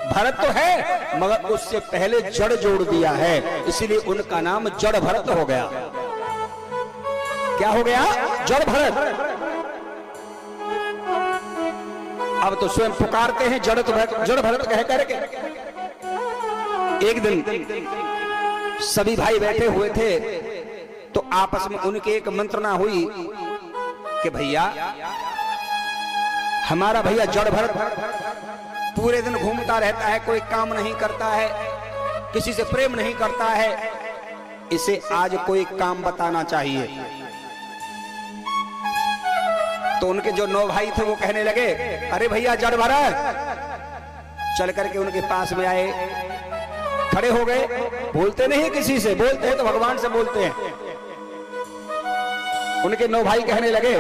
भरत तो है मगर उससे पहले जड़ जोड़ दिया है, इसलिए उनका नाम जड़ भरत हो गया। क्या हो गया? जड़ भरत। अब तो स्वयं पुकारते हैं जड़ भरत कह करके। एक दिन सभी भाई बैठे हुए थे तो आपस में उनके एक मंत्रणा हुई कि भैया हमारा भैया जड़ भरत पूरे दिन घूमता रहता है, कोई काम नहीं करता है, किसी से प्रेम नहीं करता है, इसे आज कोई काम बताना चाहिए। तो उनके जो 9 भाई थे वो कहने लगे, अरे भैया जड़ भरत, चल करके उनके पास में आए, खड़े हो गए। बोलते नहीं किसी से, बोलते हैं तो भगवान से बोलते हैं। उनके 9 भाई कहने लगे,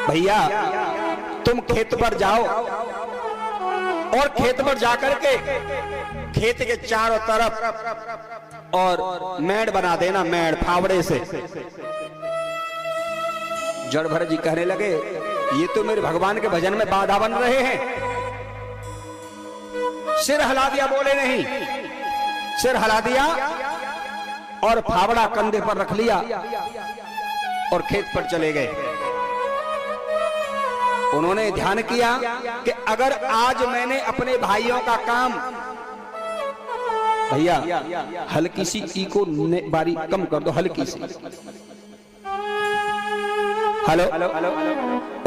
भैया तुम खेत पर जाओ और खेत पर जाकर के खेत के चारों तरफ और मेड़ बना देना, मेड़ फावड़े से। जड़ भरत जी कहने लगे, ये तो मेरे भगवान के भजन में बाधा बन रहे हैं। सिर हिला दिया, बोले नहीं, सिर हिला दिया और फावड़ा कंधे पर रख लिया और खेत पर चले गए। उन्होंने ध्यान किया कि अगर आज मैंने अपने भाइयों का काम, भैया हल्की सी ई को बारी कम कर दो, हल्की सी, हेलो,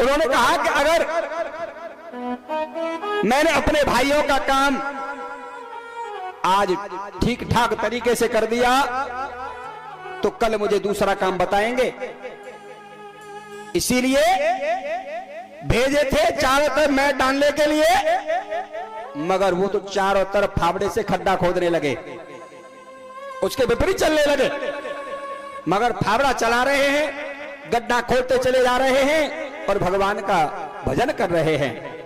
उन्होंने कहा कि अगर मैंने अपने भाइयों का काम आज ठीक ठाक तरीके से कर दिया तो कल मुझे दूसरा काम बताएंगे। इसीलिए भेजे थे चारों तरफ मैट डालने के लिए, मगर वो तो चारों तरफ फावड़े से खड्डा खोदने लगे, उसके विपरीत चलने लगे। मगर फावड़ा चला रहे हैं, गड्ढा खोदते चले जा रहे हैं और भगवान का भजन कर रहे हैं।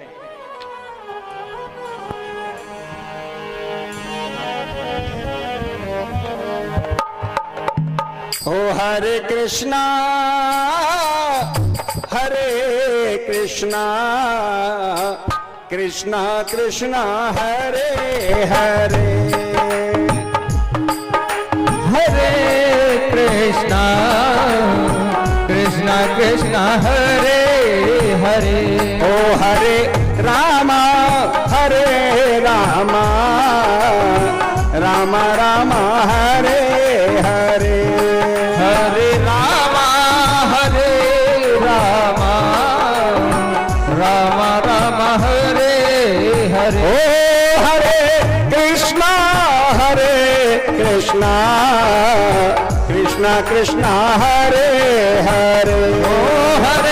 ओ हरे कृष्णा कृष्णा कृष्णा हरे हरे, हरे कृष्णा कृष्णा कृष्णा हरे हरे। ओ हरे रामा राम राम हरे हरे, हरे रामा राम राम हरे हरे। ओ हरे कृष्णा कृष्णा कृष्णा हरे हरे। ओ हरे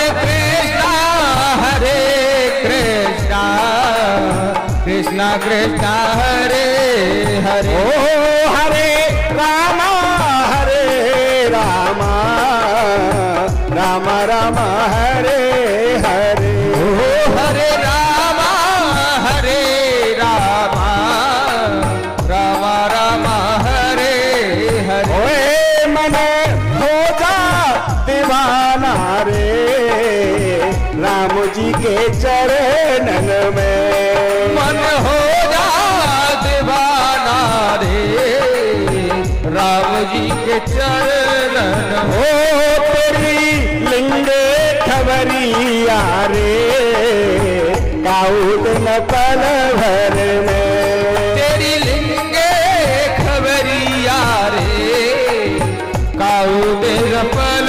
कृष्णा कृष्णा कृष्णा हरे हरे। ओ हरे रामा राम राम हरे हरे। ओ हरे रामा राम राम हरे हरे। ओए मन हो जा दीवाना रे राम जी के चरणन में, मन हो जा दीवाना रे राम जी के चरणन। हो तेरी लिंगे खबरिया रे काउद न पल भर में, तेरी लिंगे खबरिया रे काउद न पल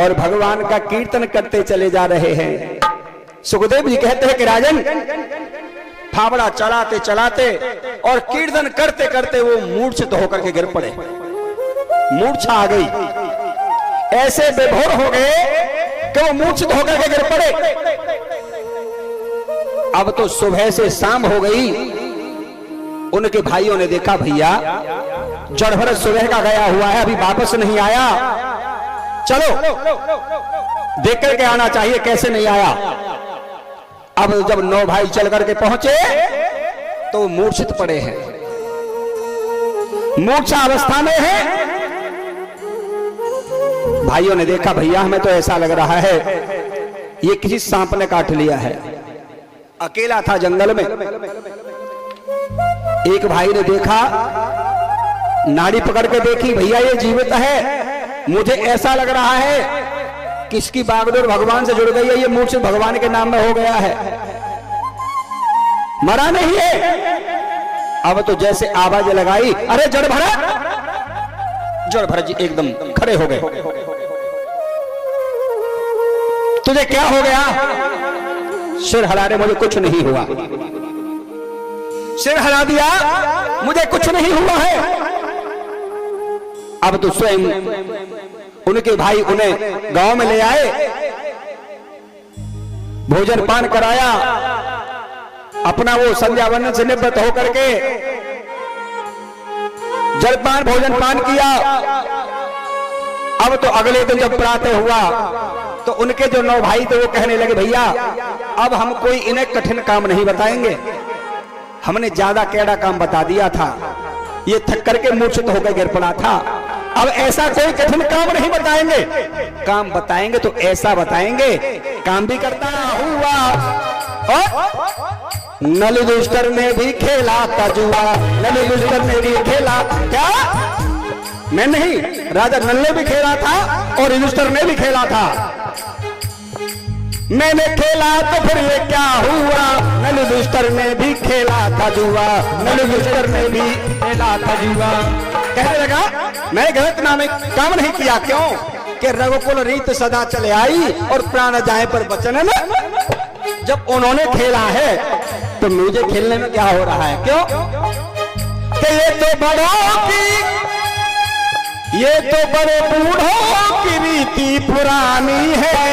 और भगवान का कीर्तन करते चले जा रहे हैं। सुखदेव जी कहते हैं कि राजन, फावड़ा चलाते चलाते और कीर्तन करते करते वो मूर्छित होकर के गिर पड़े। मूर्छा आ गई, ऐसे बेभोर हो गए कि वो मूर्छित होकर के गिर पड़े। अब तो सुबह से शाम हो गई। उनके भाइयों ने देखा, भैया जड़ भरत सुबह का गया हुआ है, अभी वापस नहीं आया, चलो देख करके आना चाहिए कैसे नहीं आया। अब जब 9 भाई चल करके पहुंचे तो मूर्छित पड़े हैं, मूर्छा अवस्था में है। भाइयों ने देखा, भैया हमें तो ऐसा लग रहा है ये किसी सांप ने काट लिया है। अकेला था जंगल में। एक भाई ने देखा, नाड़ी पकड़ के देखी, भैया ये जीवित है, मुझे ऐसा लग रहा है कि इसकी बागडोर भगवान से जुड़ गई है, ये मूर्छित भगवान के नाम में हो गया है, मरा नहीं है। अब तो जैसे आवाज लगाई, अरे जड़ भरत जी एकदम खड़े हो गए। तुझे क्या हो गया? सिर हिला रहे, मुझे कुछ नहीं हुआ। सिर हिला दिया, मुझे कुछ नहीं हुआ है। अब तो स्वयं उनके भाई उन्हें गांव में ले आए, भोजन पान कराया, अपना वो संध्या वंदन से निवृत्त होकर के जलपान भोजन पान किया। अब तो अगले दिन जब प्रातः हुआ तो उनके जो 9 भाई थे वो कहने लगे, भैया अब हम कोई इन्हें कठिन काम नहीं बताएंगे, हमने ज्यादा कैड़ा काम बता दिया था, ये थक करके मूर्छित होकर गिर पड़ा था, अब ऐसा कोई कठिन काम नहीं बताएंगे, काम बताएंगे तो ऐसा बताएंगे काम भी करता हुआ। और नल दुष्कर ने भी खेला था जुआ, नल दुष्कर ने भी खेला, क्या मैं नहीं, राजा नल ने भी खेला था और युधिष्ठिर ने भी खेला था। मैंने खेला तो फिर ये क्या हुआ, नल युधिष्ठिर ने भी खेला था जुआ, नल युधिष्ठिर ने भी खेला था जुआ। कहने लगा मैं गलत नाम काम नहीं किया, क्यों कि रघुकुल रीत सदा चले आई और प्राण जाए पर बचन न। जब उन्होंने खेला है तो मुझे खेलने में क्या हो रहा है, क्यों कि ये तो बड़ों की, ये तो बड़े बूढ़ों की रीति पुरानी है,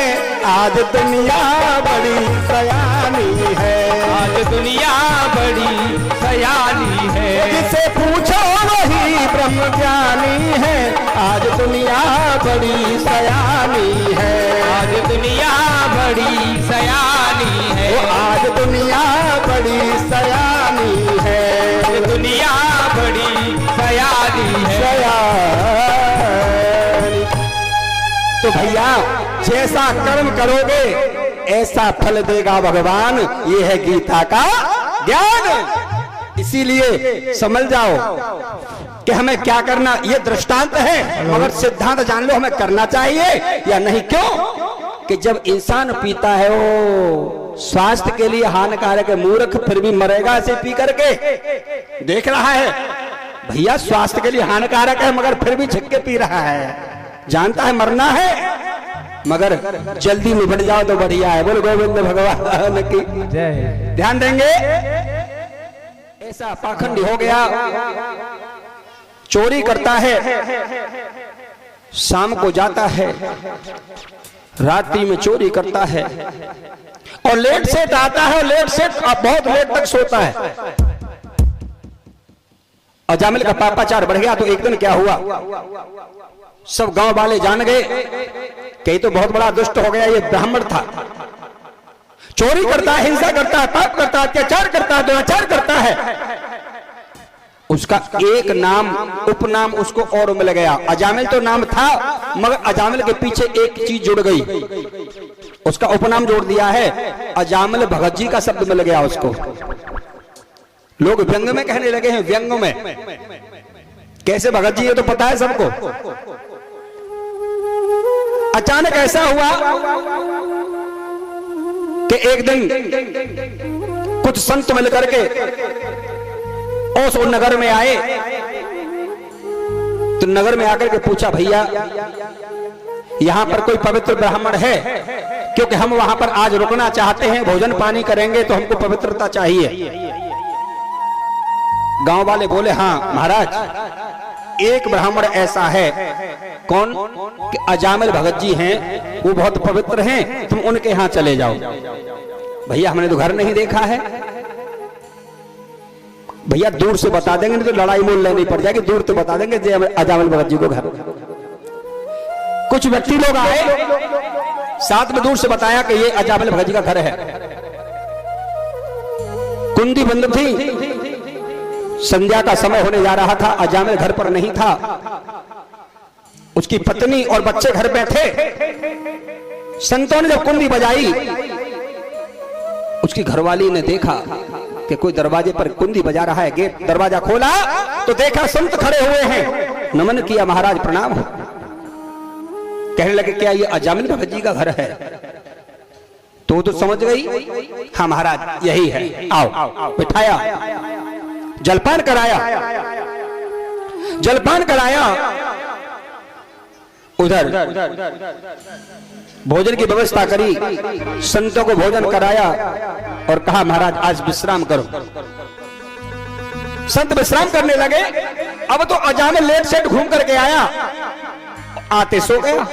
आज दुनिया बड़ी सयानी है, आज दुनिया बड़ी सयानी है, जिसे पूछो वही ब्रह्म ज्ञानी है, आज दुनिया बड़ी सयानी है, आज दुनिया बड़ी सयानी है, वो आज दुनिया बड़ी सयानी है, दुनिया बड़ी सयानी है। तो भैया जैसा कर्म करोगे ऐसा फल देगा भगवान, ये है गीता का ज्ञान। इसीलिए समझ जाओ कि हमें क्या करना, ये दृष्टांत है मगर सिद्धांत जान लो हमें करना चाहिए या नहीं। क्यों कि जब इंसान पीता है वो स्वास्थ्य के लिए हानिकारक है, मूर्ख फिर भी मरेगा ऐसे पी करके, देख रहा है भैया स्वास्थ्य के लिए हानिकारक है मगर फिर भी झक्के पी रहा है, जानता है मरना है मगर जल्दी निपट जाओ तो बढ़िया है। बोल गोविंद भगवान की जय। ध्यान देंगे, ऐसा पाखंडी हो गया, चोरी करता है, शाम को जाता है, रात्रि में चोरी करता है और लेट सेट आता है और लेट सेट बहुत लेट तक सोता है। और जामिल का पापाचार बढ़ गया तो एक दिन क्या हुआ, सब गांव वाले जान गए कि तो बहुत बड़ा दुष्ट हो गया, ये ब्राह्मण था, चोरी करता है, हिंसा करता है, पाप करता है, अत्याचार करता है, दुराचार करता है। उसका एक नाम उपनाम उसको और मिल गया। अजामिल तो नाम था मगर अजामिल के पीछे एक चीज जुड़ गई, उसका उपनाम जोड़ दिया है, अजामिल भगत जी का शब्द मिल गया उसको। लोग व्यंग में कहने लगे हैं, व्यंग में कैसे भगत जी, ये तो पता है सबको। अचानक ऐसा हुआ कि एक दिन कुछ संत मिलकर के ओस नगर में आए, तो नगर में आकर के पूछा, भैया यहां पर कोई पवित्र ब्राह्मण है? क्योंकि हम वहां पर आज रुकना चाहते हैं, भोजन पानी करेंगे तो हमको पवित्रता चाहिए। गांव वाले बोले हाँ महाराज, एक ब्राह्मण ऐसा है। कौन? कि अजामिल भगत जी हैं, वो बहुत पवित्र हैं, तुम उनके यहां चले जाओ। भैया हमने तो घर नहीं देखा है। भैया दूर से बता देंगे, नहीं तो लड़ाई मोल लेनी पड़ जाएगी। दूर तो बता देंगे अजामिल भगत जी को घर। कुछ व्यक्ति लोग आए, साथ में दूर से बताया कि ये अजामिल भगत जी का घर है। कुंडी बंद थी, संध्या का समय होने जा रहा था, अजामिल घर पर नहीं था। उसकी पत्नी और बच्चे घर बैठे। संतों ने जब कुंडी बजाई, उसकी घरवाली ने देखा कि कोई दरवाजे पर कुंडी बजा रहा है। गेट दरवाजा खोला तो देखा संत खड़े हुए हैं। नमन किया, महाराज प्रणाम हो। कहने लगे क्या ये अजामिल भगत जी का घर है? तो समझ गई, हाँ महाराज यही है, आओ। बिठाया, जलपान कराया। जलपान कराया, उधर भोजन की व्यवस्था करी, संतों को भोजन कराया और कहा महाराज आज विश्राम करो। संत विश्राम करने लगे। अब तो अजामिल लेट सेट घूम करके आया, आते सो गया।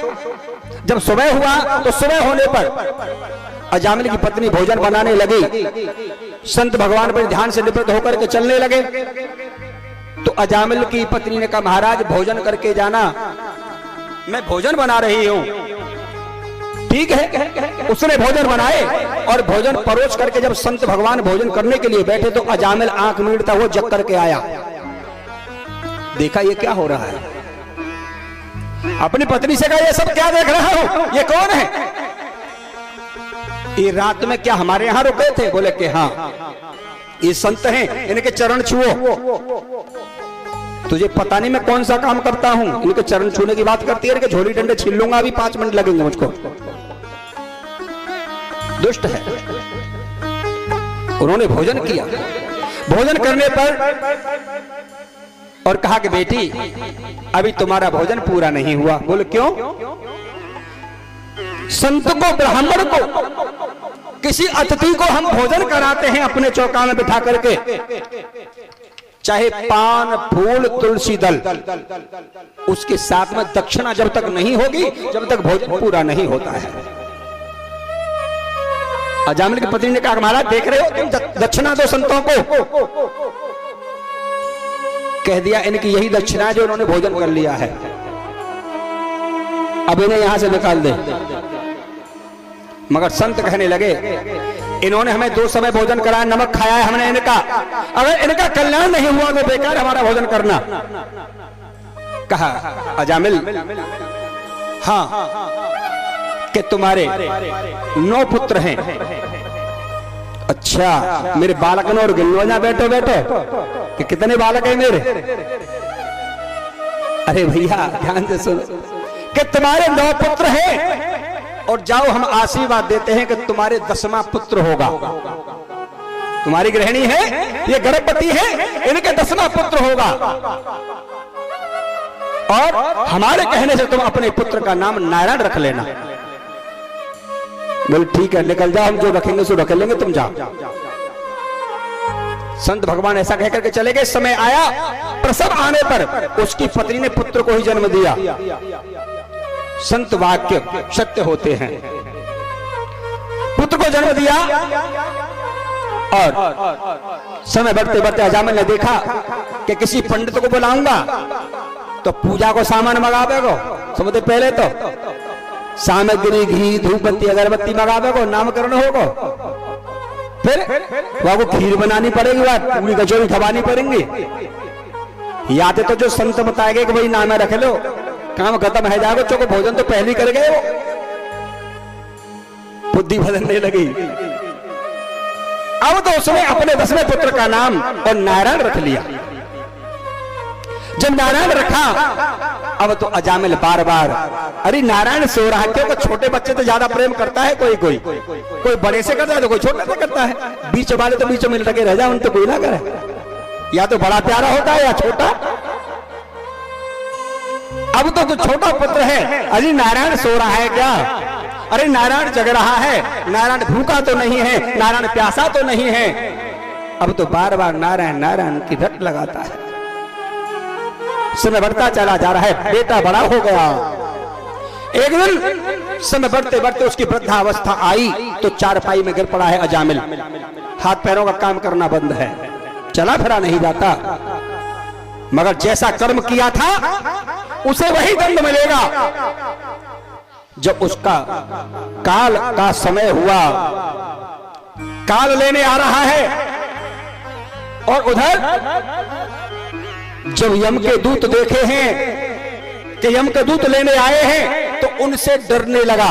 जब सुबह हुआ तो सुबह होने पर अजामिल की पत्नी भोजन बनाने लगी। संत भगवान पर ध्यान से निवृत्त होकर के चलने लगे। तो अजामिल की पत्नी ने कहा महाराज भोजन करके जाना, मैं भोजन बना रही हूं। ठीक है, उसने भोजन बनाए और भोजन परोस करके जब संत भगवान भोजन करने के लिए बैठे तो अजामिल आंख मीटता हुआ जग करके आया। देखा ये क्या हो रहा है। अपनी पत्नी से कहा ये सब क्या देख रहा हो, ये कौन है? ये रात में क्या हमारे यहां रुके थे? बोले कि हाँ ये संत हैं, इनके चरण छुओ। तुझे पता नहीं मैं कौन सा काम करता हूं, इनके चरण छूने की बात करती है। इनके झोली डंडे छीन लूंगा, अभी 5 मिनट लगेंगे मुझको। दुष्ट है। उन्होंने भोजन किया। भोजन करने पर और कहा कि बेटी अभी तुम्हारा भोजन पूरा नहीं हुआ। बोले क्यों? संत को, ब्राह्मण को, किसी अतिथि को हम भोजन कराते हैं अपने चौका में बिठा करके, चाहे पान फूल तुलसी दल, उसके साथ में दक्षिणा जब तक नहीं होगी, जब तक भोजन पूरा नहीं होता है। अजामिल की पत्नी ने कहा महाराज देख रहे हो तुम, दक्षिणा दो संतों को। कह दिया इनकी यही दक्षिणा है जो उन्होंने भोजन कर लिया है, अब इन्हें यहां से निकाल दे। मगर संत कहने लगे इन्होंने हमें 2 समय भोजन कराया, नमक खाया है हमने इनका, अगर इनका कल्याण नहीं हुआ तो बेकार हमारा भोजन करना। कहा अजामिल हाँ कि तुम्हारे 9 पुत्र हैं। अच्छा मेरे बालक ने और गिनो ना बैठो कि कितने बालक हैं मेरे? अरे भैया ध्यान से सुनो कि तुम्हारे 9 पुत्र हैं और जाओ हम आशीर्वाद देते हैं कि तुम्हारे 10वां पुत्र होगा। तुम्हारी गृहिणी है, ये गर्भवती है, इनके 10वां पुत्र होगा और हमारे कहने से तुम अपने पुत्र का नाम नारायण रख लेना। बोले ठीक है निकल जाओ, हम जो रखेंगे सो रख लेंगे, तुम जाओ। संत भगवान ऐसा कह करके चले गए। समय आया, प्रसव आने पर उसकी पत्नी ने पुत्र को ही जन्म दिया। संत वाक्य सत्य होते हैं। पुत्र को जन्म दिया और समय बढ़ते बढ़ते अजामिल ने देखा कि किसी पंडित को बुलाऊंगा तो पूजा को सामान मंगावेगो। समझते पहले तो सामग्री घी धूपबत्ती अगरबत्ती मंगावेगो, नामकरण होगा, फिर वहां को खीर बनानी पड़ेगी, पूरी कचौरी खवानी पड़ेंगी। या तो जो संत बताएंगे कि भाई नाम रख लो, काम खत्म है जाएगा, चौको भोजन तो पहले कर गए वो। बुद्धि बदलने लगी। अब तो उसने अपने 10वें पुत्र का नाम और नारायण रख लिया। जब नारायण रखा अब तो अजामिल बार बार अरे नारायण सो रहा है, क्योंकि छोटे बच्चे तो ज्यादा प्रेम करता है, कोई बड़े से करता है तो कोई छोटे से करता है। बीच वाले तो बीच में लगे रह जाए, उन तो कोई ना करे, या तो बड़ा प्यारा होता है या छोटा। अब तो छोटा पुत्र है, अरे नारायण सो रहा है क्या? अरे नारायण जग रहा है, नारायण भूखा तो नहीं है, नारायण प्यासा तो नहीं है। अब तो बार बार नारायण नारायण की रट लगाता है। समय बढ़ता चला जा रहा है, बेटा बड़ा हो गया। एक दिन समय बढ़ते बढ़ते उसकी वृद्धावस्था आई तो चारपाई में गिर पड़ा है अजामिल। हाथ पैरों का काम करना बंद है, चला फिरा नहीं जाता, मगर जैसा कर्म किया था उसे वही दंड मिलेगा। जब उसका काल का समय हुआ, काल लेने आ रहा है, और उधर जब यम के दूत देखे हैं कि यम के दूत लेने आए हैं तो उनसे डरने लगा।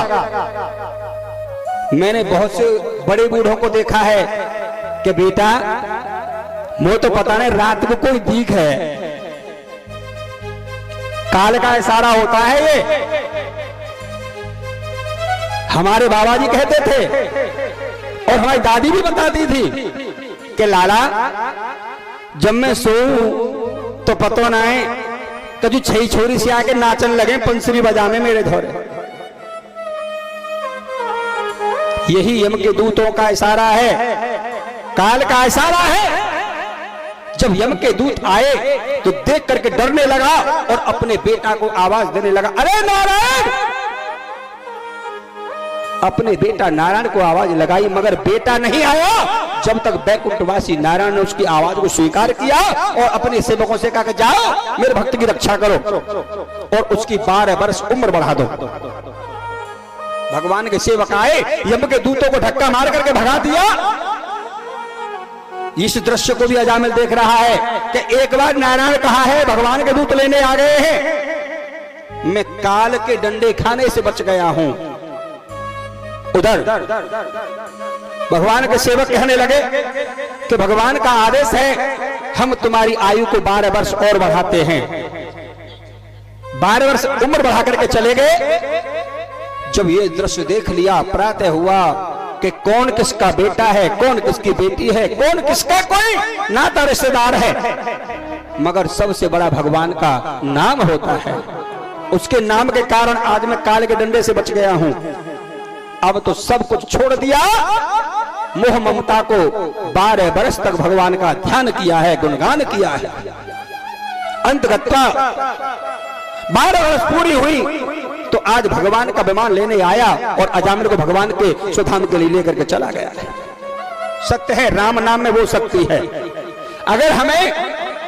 मैंने बहुत से बड़े बूढ़ों को देखा है कि बेटा वो तो पता नहीं रात को कोई दीख है, काल का इशारा होता है ये। हमारे बाबा जी कहते थे और हमारी दादी भी बताती थी कि लाला जब मैं सोऊं तो पतो ना है कभी छई छोरी से आके नाचन लगे पंसरी बजाने मेरे धोरे। यही यम के दूतों का इशारा है, काल का इशारा है। जब यम के दूत आए तो देख करके डरने लगा और अपने बेटा को आवाज देने लगा, अरे नारायण। अपने बेटा नारायण को आवाज लगाई मगर बेटा नहीं आया जब तक बैकुंठवासी नारायण ने उसकी आवाज को स्वीकार किया और अपने सेवकों से कहा कि जाओ मेरे भक्त की रक्षा करो और उसकी 12 वर्ष उम्र बढ़ा दो। भगवान के सेवक आए, यम के दूतों को धक्का मार करके भगा दिया। इस दृश्य को भी अजामिल देख रहा है कि एक बार नारायण कहा है भगवान के दूत लेने आ गए हैं, मैं काल के डंडे खाने से बच गया हूं। उधर भगवान के सेवक कहने लगे कि भगवान का आदेश है, हम तुम्हारी आयु को 12 वर्ष और बढ़ाते हैं। 12 वर्ष उम्र बढ़ा करके चले गए। जब ये दृश्य देख लिया, प्रातः हुआ कि कौन किसका बेटा है, कौन किसकी बेटी है, कौन किसका कोई नाता रिश्तेदार है, मगर सबसे बड़ा भगवान का नाम होता है। उसके नाम के कारण आज मैं काल के डंडे से बच गया हूं। अब तो सब कुछ छोड़ दिया, मोह ममता को 12 वर्ष तक भगवान का ध्यान किया है, गुणगान किया है। अंतगत्वा 12 वर्ष पूरी हुई तो आज भगवान का विमान लेने आया और अजामिल को भगवान के स्वधाम के लिए लेकर के चला गया है। सत्य है, राम नाम में वो शक्ति है। अगर हमें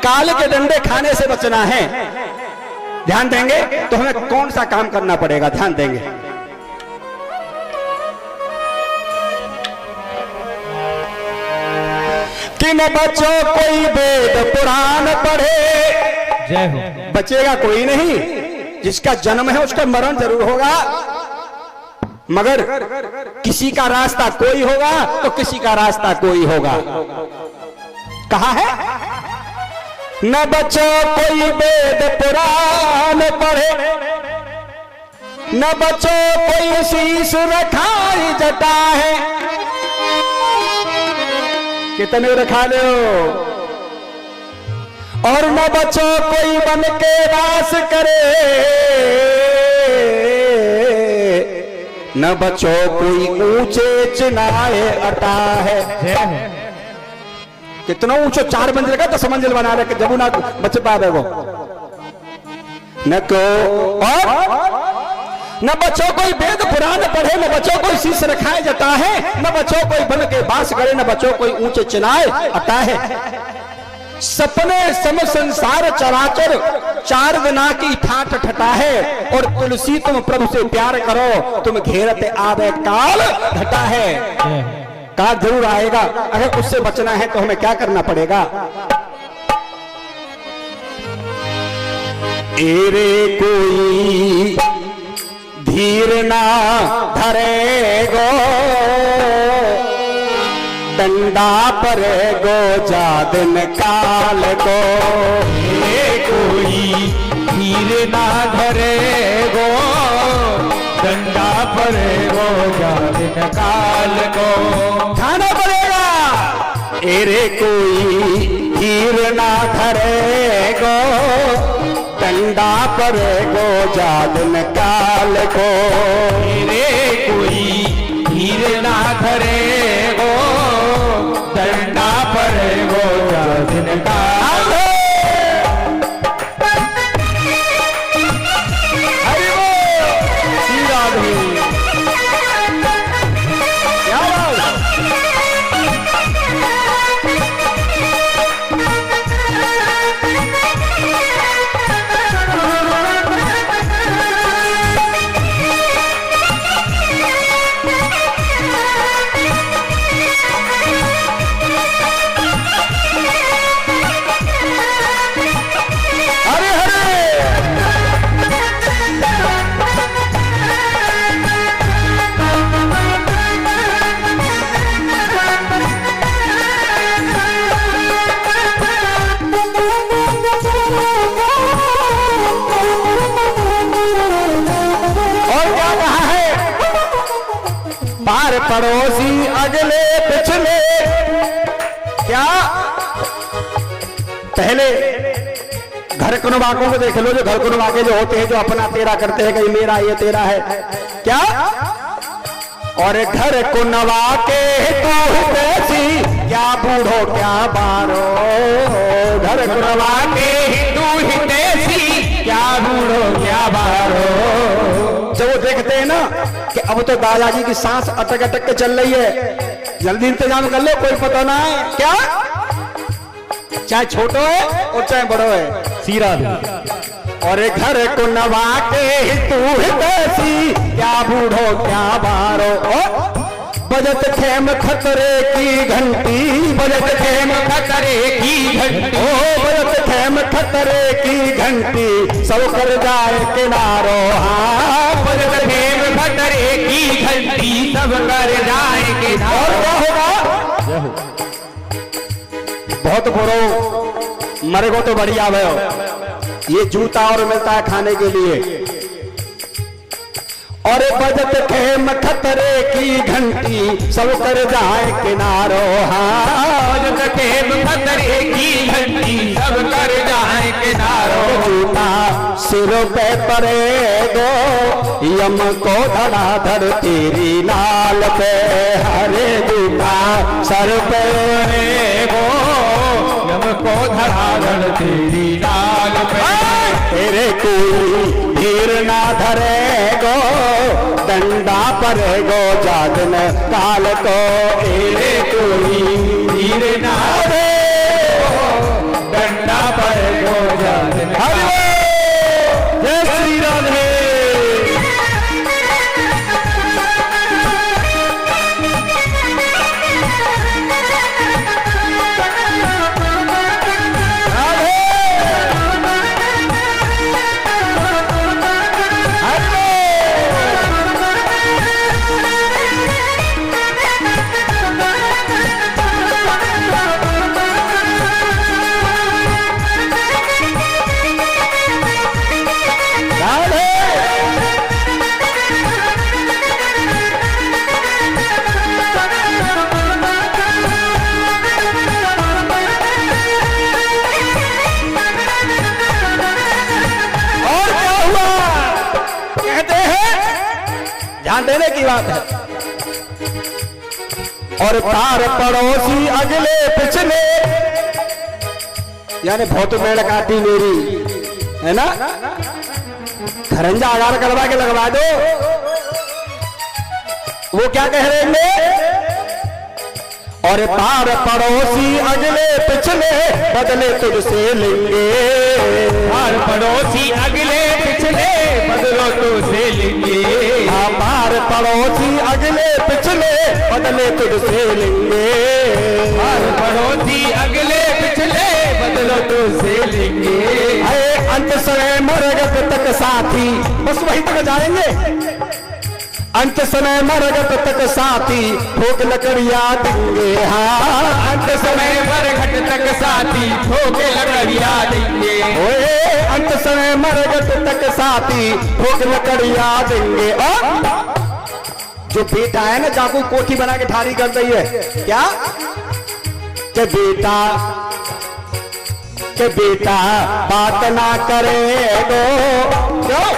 काल के डंडे खाने से बचना है, ध्यान देंगे तो हमें कौन सा काम करना पड़ेगा, ध्यान देंगे। कि न बच्चों कोई वेद पुराण पढ़े, जय हो। बचेगा कोई नहीं, जिसका जन्म है उसका मरण जरूर होगा, मगर किसी का रास्ता कोई होगा तो किसी का रास्ता कोई होगा। कहा है न बच्चों कोई वेद पुराण पढ़े, न बच्चों कोई शीश रखाई जटा है। कितने रखा ले और न बच्चों कोई बन के वास करे, न बच्चों कोई ऊंचे चिनाए अटा है। कितना ऊंचो 4 मंजिल का 10 मंजिल बना रहे जब ना बच्चे पावे वो न को और न बच्चों कोई वेद पुराण पढ़े, न बच्चों कोई शीश रखाए जटा है, न बच्चों कोई बन के बास करे, न बच्चों कोई ऊंचे चिनाए अटा है। सपने सम संसार चराचर 4 दिना की ठाठ ठटा है, और तुलसी तुम प्रभु से प्यार करो, तुम घेरते आवे काल घटा है। काल जरूर आएगा, अगर उससे बचना है तो हमें क्या करना पड़ेगा। एरे कोई धीर ना धरे गो, डंडा पर गो जादन काल को। कोई धीर ना धरे गो, डंडा पर गो जादन काल को। खाना पड़ेगा एरे कोई धीर ना धरे गो, डंडा पर गो जादन काल को। रे कोई धीर ना धरे गो डंडा पर गो जादन काल। पार पड़ोसी अगले पिछले, क्या पहले घर कुनवाकों को देख लो, जो घर कुनवाके जो होते हैं, जो अपना तेरा करते हैं, कहीं मेरा ये तेरा है क्या। और घर कुनवा के तू कैसी, क्या बूढ़ो क्या बारो, घर कुनवा के तू कैसी, क्या बूढ़ो क्या बारो। जब वो देखते हैं ना कि अब तो दादाजी की सांस अटक अटक के चल रही है, जल्दी इंतजाम कर लो, कोई पता ना है क्या, चाहे छोटो है और चाहे बड़ो है। सीरा और घर को नवा के तू कैसी, क्या बूढ़ो क्या बारो। बजत खेम खतरे की घंटी, बजत खेम खतरे की घंटी, ओ बजत खेम खतरे की घंटी, सब कर जाए किनारो। हाँ बजत खेम खतरे की घंटी, सब कर जाए किनारो। और क्या होगा, बहुत बुरो मरे को तो बढ़िया भयो, ये जूता और मिलता है खाने के लिए। और बजत खेम खतरे की घंटी, सब कर जाए किनारो। हाँ बजत खेम खतरे की घंटी, सब कर जाए किनारो। जूता सिर पे पड़ेगो, यम को धड़ाधड़ तेरी लाल पे, हरे जूता सर पे गो, यम को धड़ाधड़ तेरी लाल पे। तेरे कोई धीर ना धरे गो, डंडा पर गो जादन काल को। तेरे कोई धीर ना धरे गो, डंडा पर गो जादन काल। जय श्री राधे। ध्यान देने की बात है। और पार पड़ोसी अगले पिछले, यानी बहुत मेड़ काटी मेरी, है ना, खरंजा आगार करवा के लगवा दो। वो क्या कह रहे हैं, और पार पड़ोसी अगले पिछले, बदले तुझसे लेंगे। पार पड़ोसी अगले पिछले, बदलो तुझसे लेंगे। पार पड़ोसी अगले पिछले, बदले तुझसे लेंगे। पार पड़ोसी अगले पिछले, बदलो तुझसे लेंगे। अंत समय मरगत तक साथी, बस वहीं तक जाएंगे। अंत समय मरगत तक साथी, ठोक लकड़िया देंगे। हाँ अंत समय मरगत तक साथी, ठोक लकड़िया देंगे। ओए अंत समय मरगत तक साथी, ठोक लकड़िया देंगे। और जो बेटा है ना, चाकू कोठी बना के ठारी कर रही है, क्या कि बेटा कि बेटा बात ना करेगो। क्यों?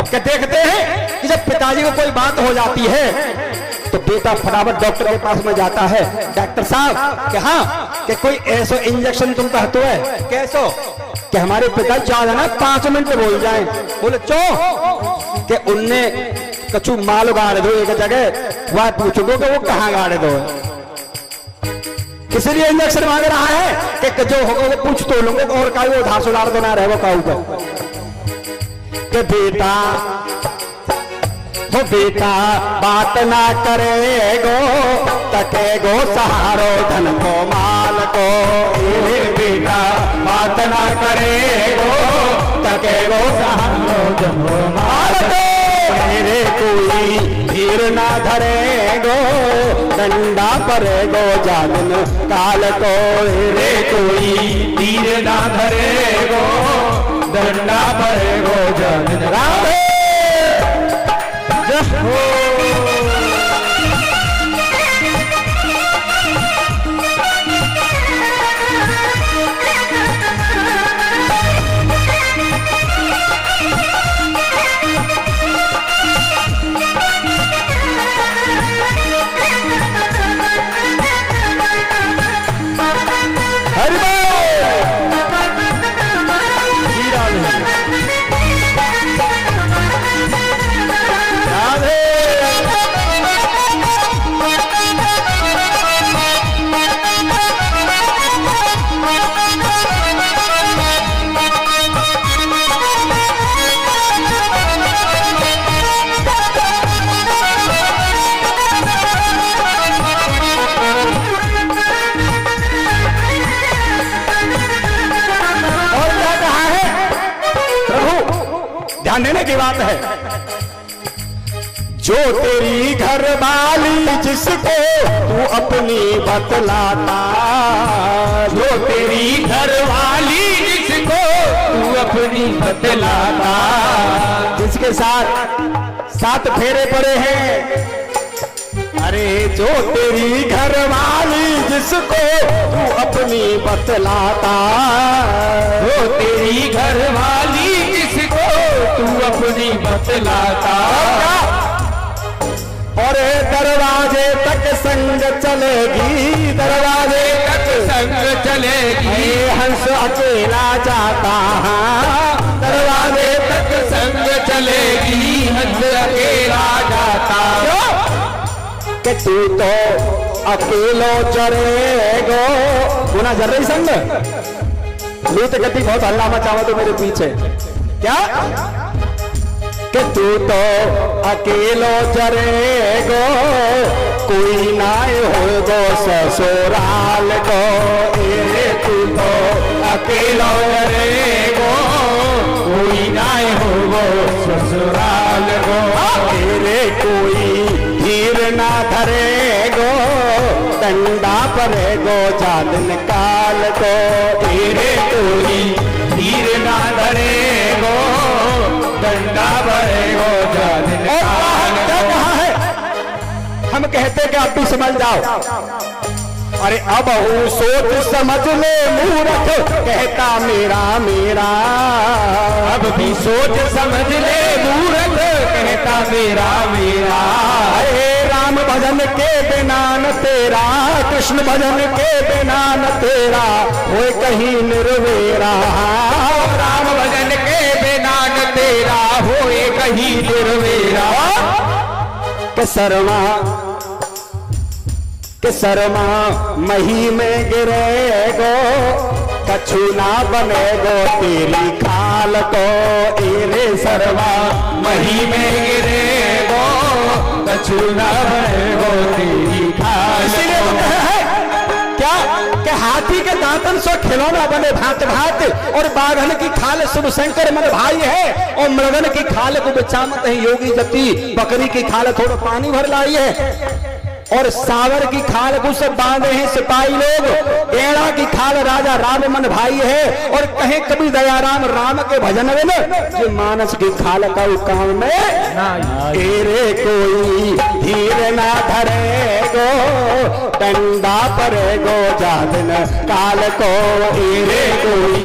कि देखते हैं कि जब पिताजी को कोई बात हो जाती है तो बेटा फटाफट डॉक्टर के पास में जाता है। डॉक्टर साहब कि हाँ, कि कोई ऐसा इंजेक्शन तुम कहते है कैसो कि हमारे पिता ज्यादा ना 5 मिनट बोल जाए। बोले चो कि उनने कछु माल गाड़ दो एक जगह, वह पूछोगे कि वो कहाँ गाड़े दो, इसलिए इंजेक्शन मांग रहा है कि जो होगा वो पूछ तो लोगे और का वो धास उड़ार देना रहे वो काऊ को कि बेटा हो बेटा बात ना करेगो तकेगो सहारो धन को माल को। ये बेटा बात ना करेगो तकेगो सहारो धन को माल को। मेरे कोई धीर ना धरेगो डंडा परेगो जादन काल को। रे कोई धीर ना धरेगो डंडा पड़ेगो जादन राधे देने की बात है। जो तेरी घर वाली जिसको तू अपनी बतलाता, जो तेरी घर वाली जिसको तू अपनी बतलाता, जिसके साथ फेरे पड़े हैं। अरे जो तेरी घर वाली जिसको तू अपनी बतलाता, जो तेरी घर वाली जिसको तू अपनी बतलाता, और दरवाजे तक संग चलेगी, दरवाजे तक संग चलेगी। हंस अकेला जाता, दरवाजे तक संग चलेगी, हंस अकेला जाता। कि तू तो अकेलो चरेगो। गुना जर रही संग लूट गति बहुत हल्ला मचावा तो मेरे पीछे क्या कि तू तो अकेलो चरेगो, कोई ना होगो ससुराल को। तू तो अकेलो चरेगो, कोई ना होगो ससुराल को। तेरे कोई धीर ना धरेगो डंडा परेगो जादन काल को। तेरे कोई धीर ना धरेगो डंडा परेगो जादन काल को। है हम कहते कि आप भी समझ जाओ। अरे अब सोच समझ ले मूर्ख कहता मेरा मेरा, अब भी सोच समझ ले मूर्ख कहता मेरा मेरा। अरे राम भजन के बिना न तेरा, कृष्ण भजन के बिना न तेरा होए कहीं निर्वेरा। राम भजन के बिना न तेरा होए कहीं निर्वेरा। कि शर्मा मही में गिरेगो कछु ना बनेगो तेरी खाल को। एरे शर्मा मही में गिरेगो कछु ना बनेगो तेरी खाल। इसीलिए तो कहा है क्या कि हाथी के दांतन सो खिलौना बने भांत भांत, और बाघन की खाल शुभ शंकर मन भाई है, और मृगन की खाल को बचामत है योगी जति। बकरी की खाल थोड़ा पानी भर लाई है, और सावर की खाल को सब बांधे हैं सिपाही लोग। बेड़ा की खाल राजा राम मन भाई है, और कहे कभी दयाराम राम के भजन में न ये मानस की खाल का काम में। तेरे कोई धीर ना धरेगो डंडा परेगो जादन काल को। तेरे कोई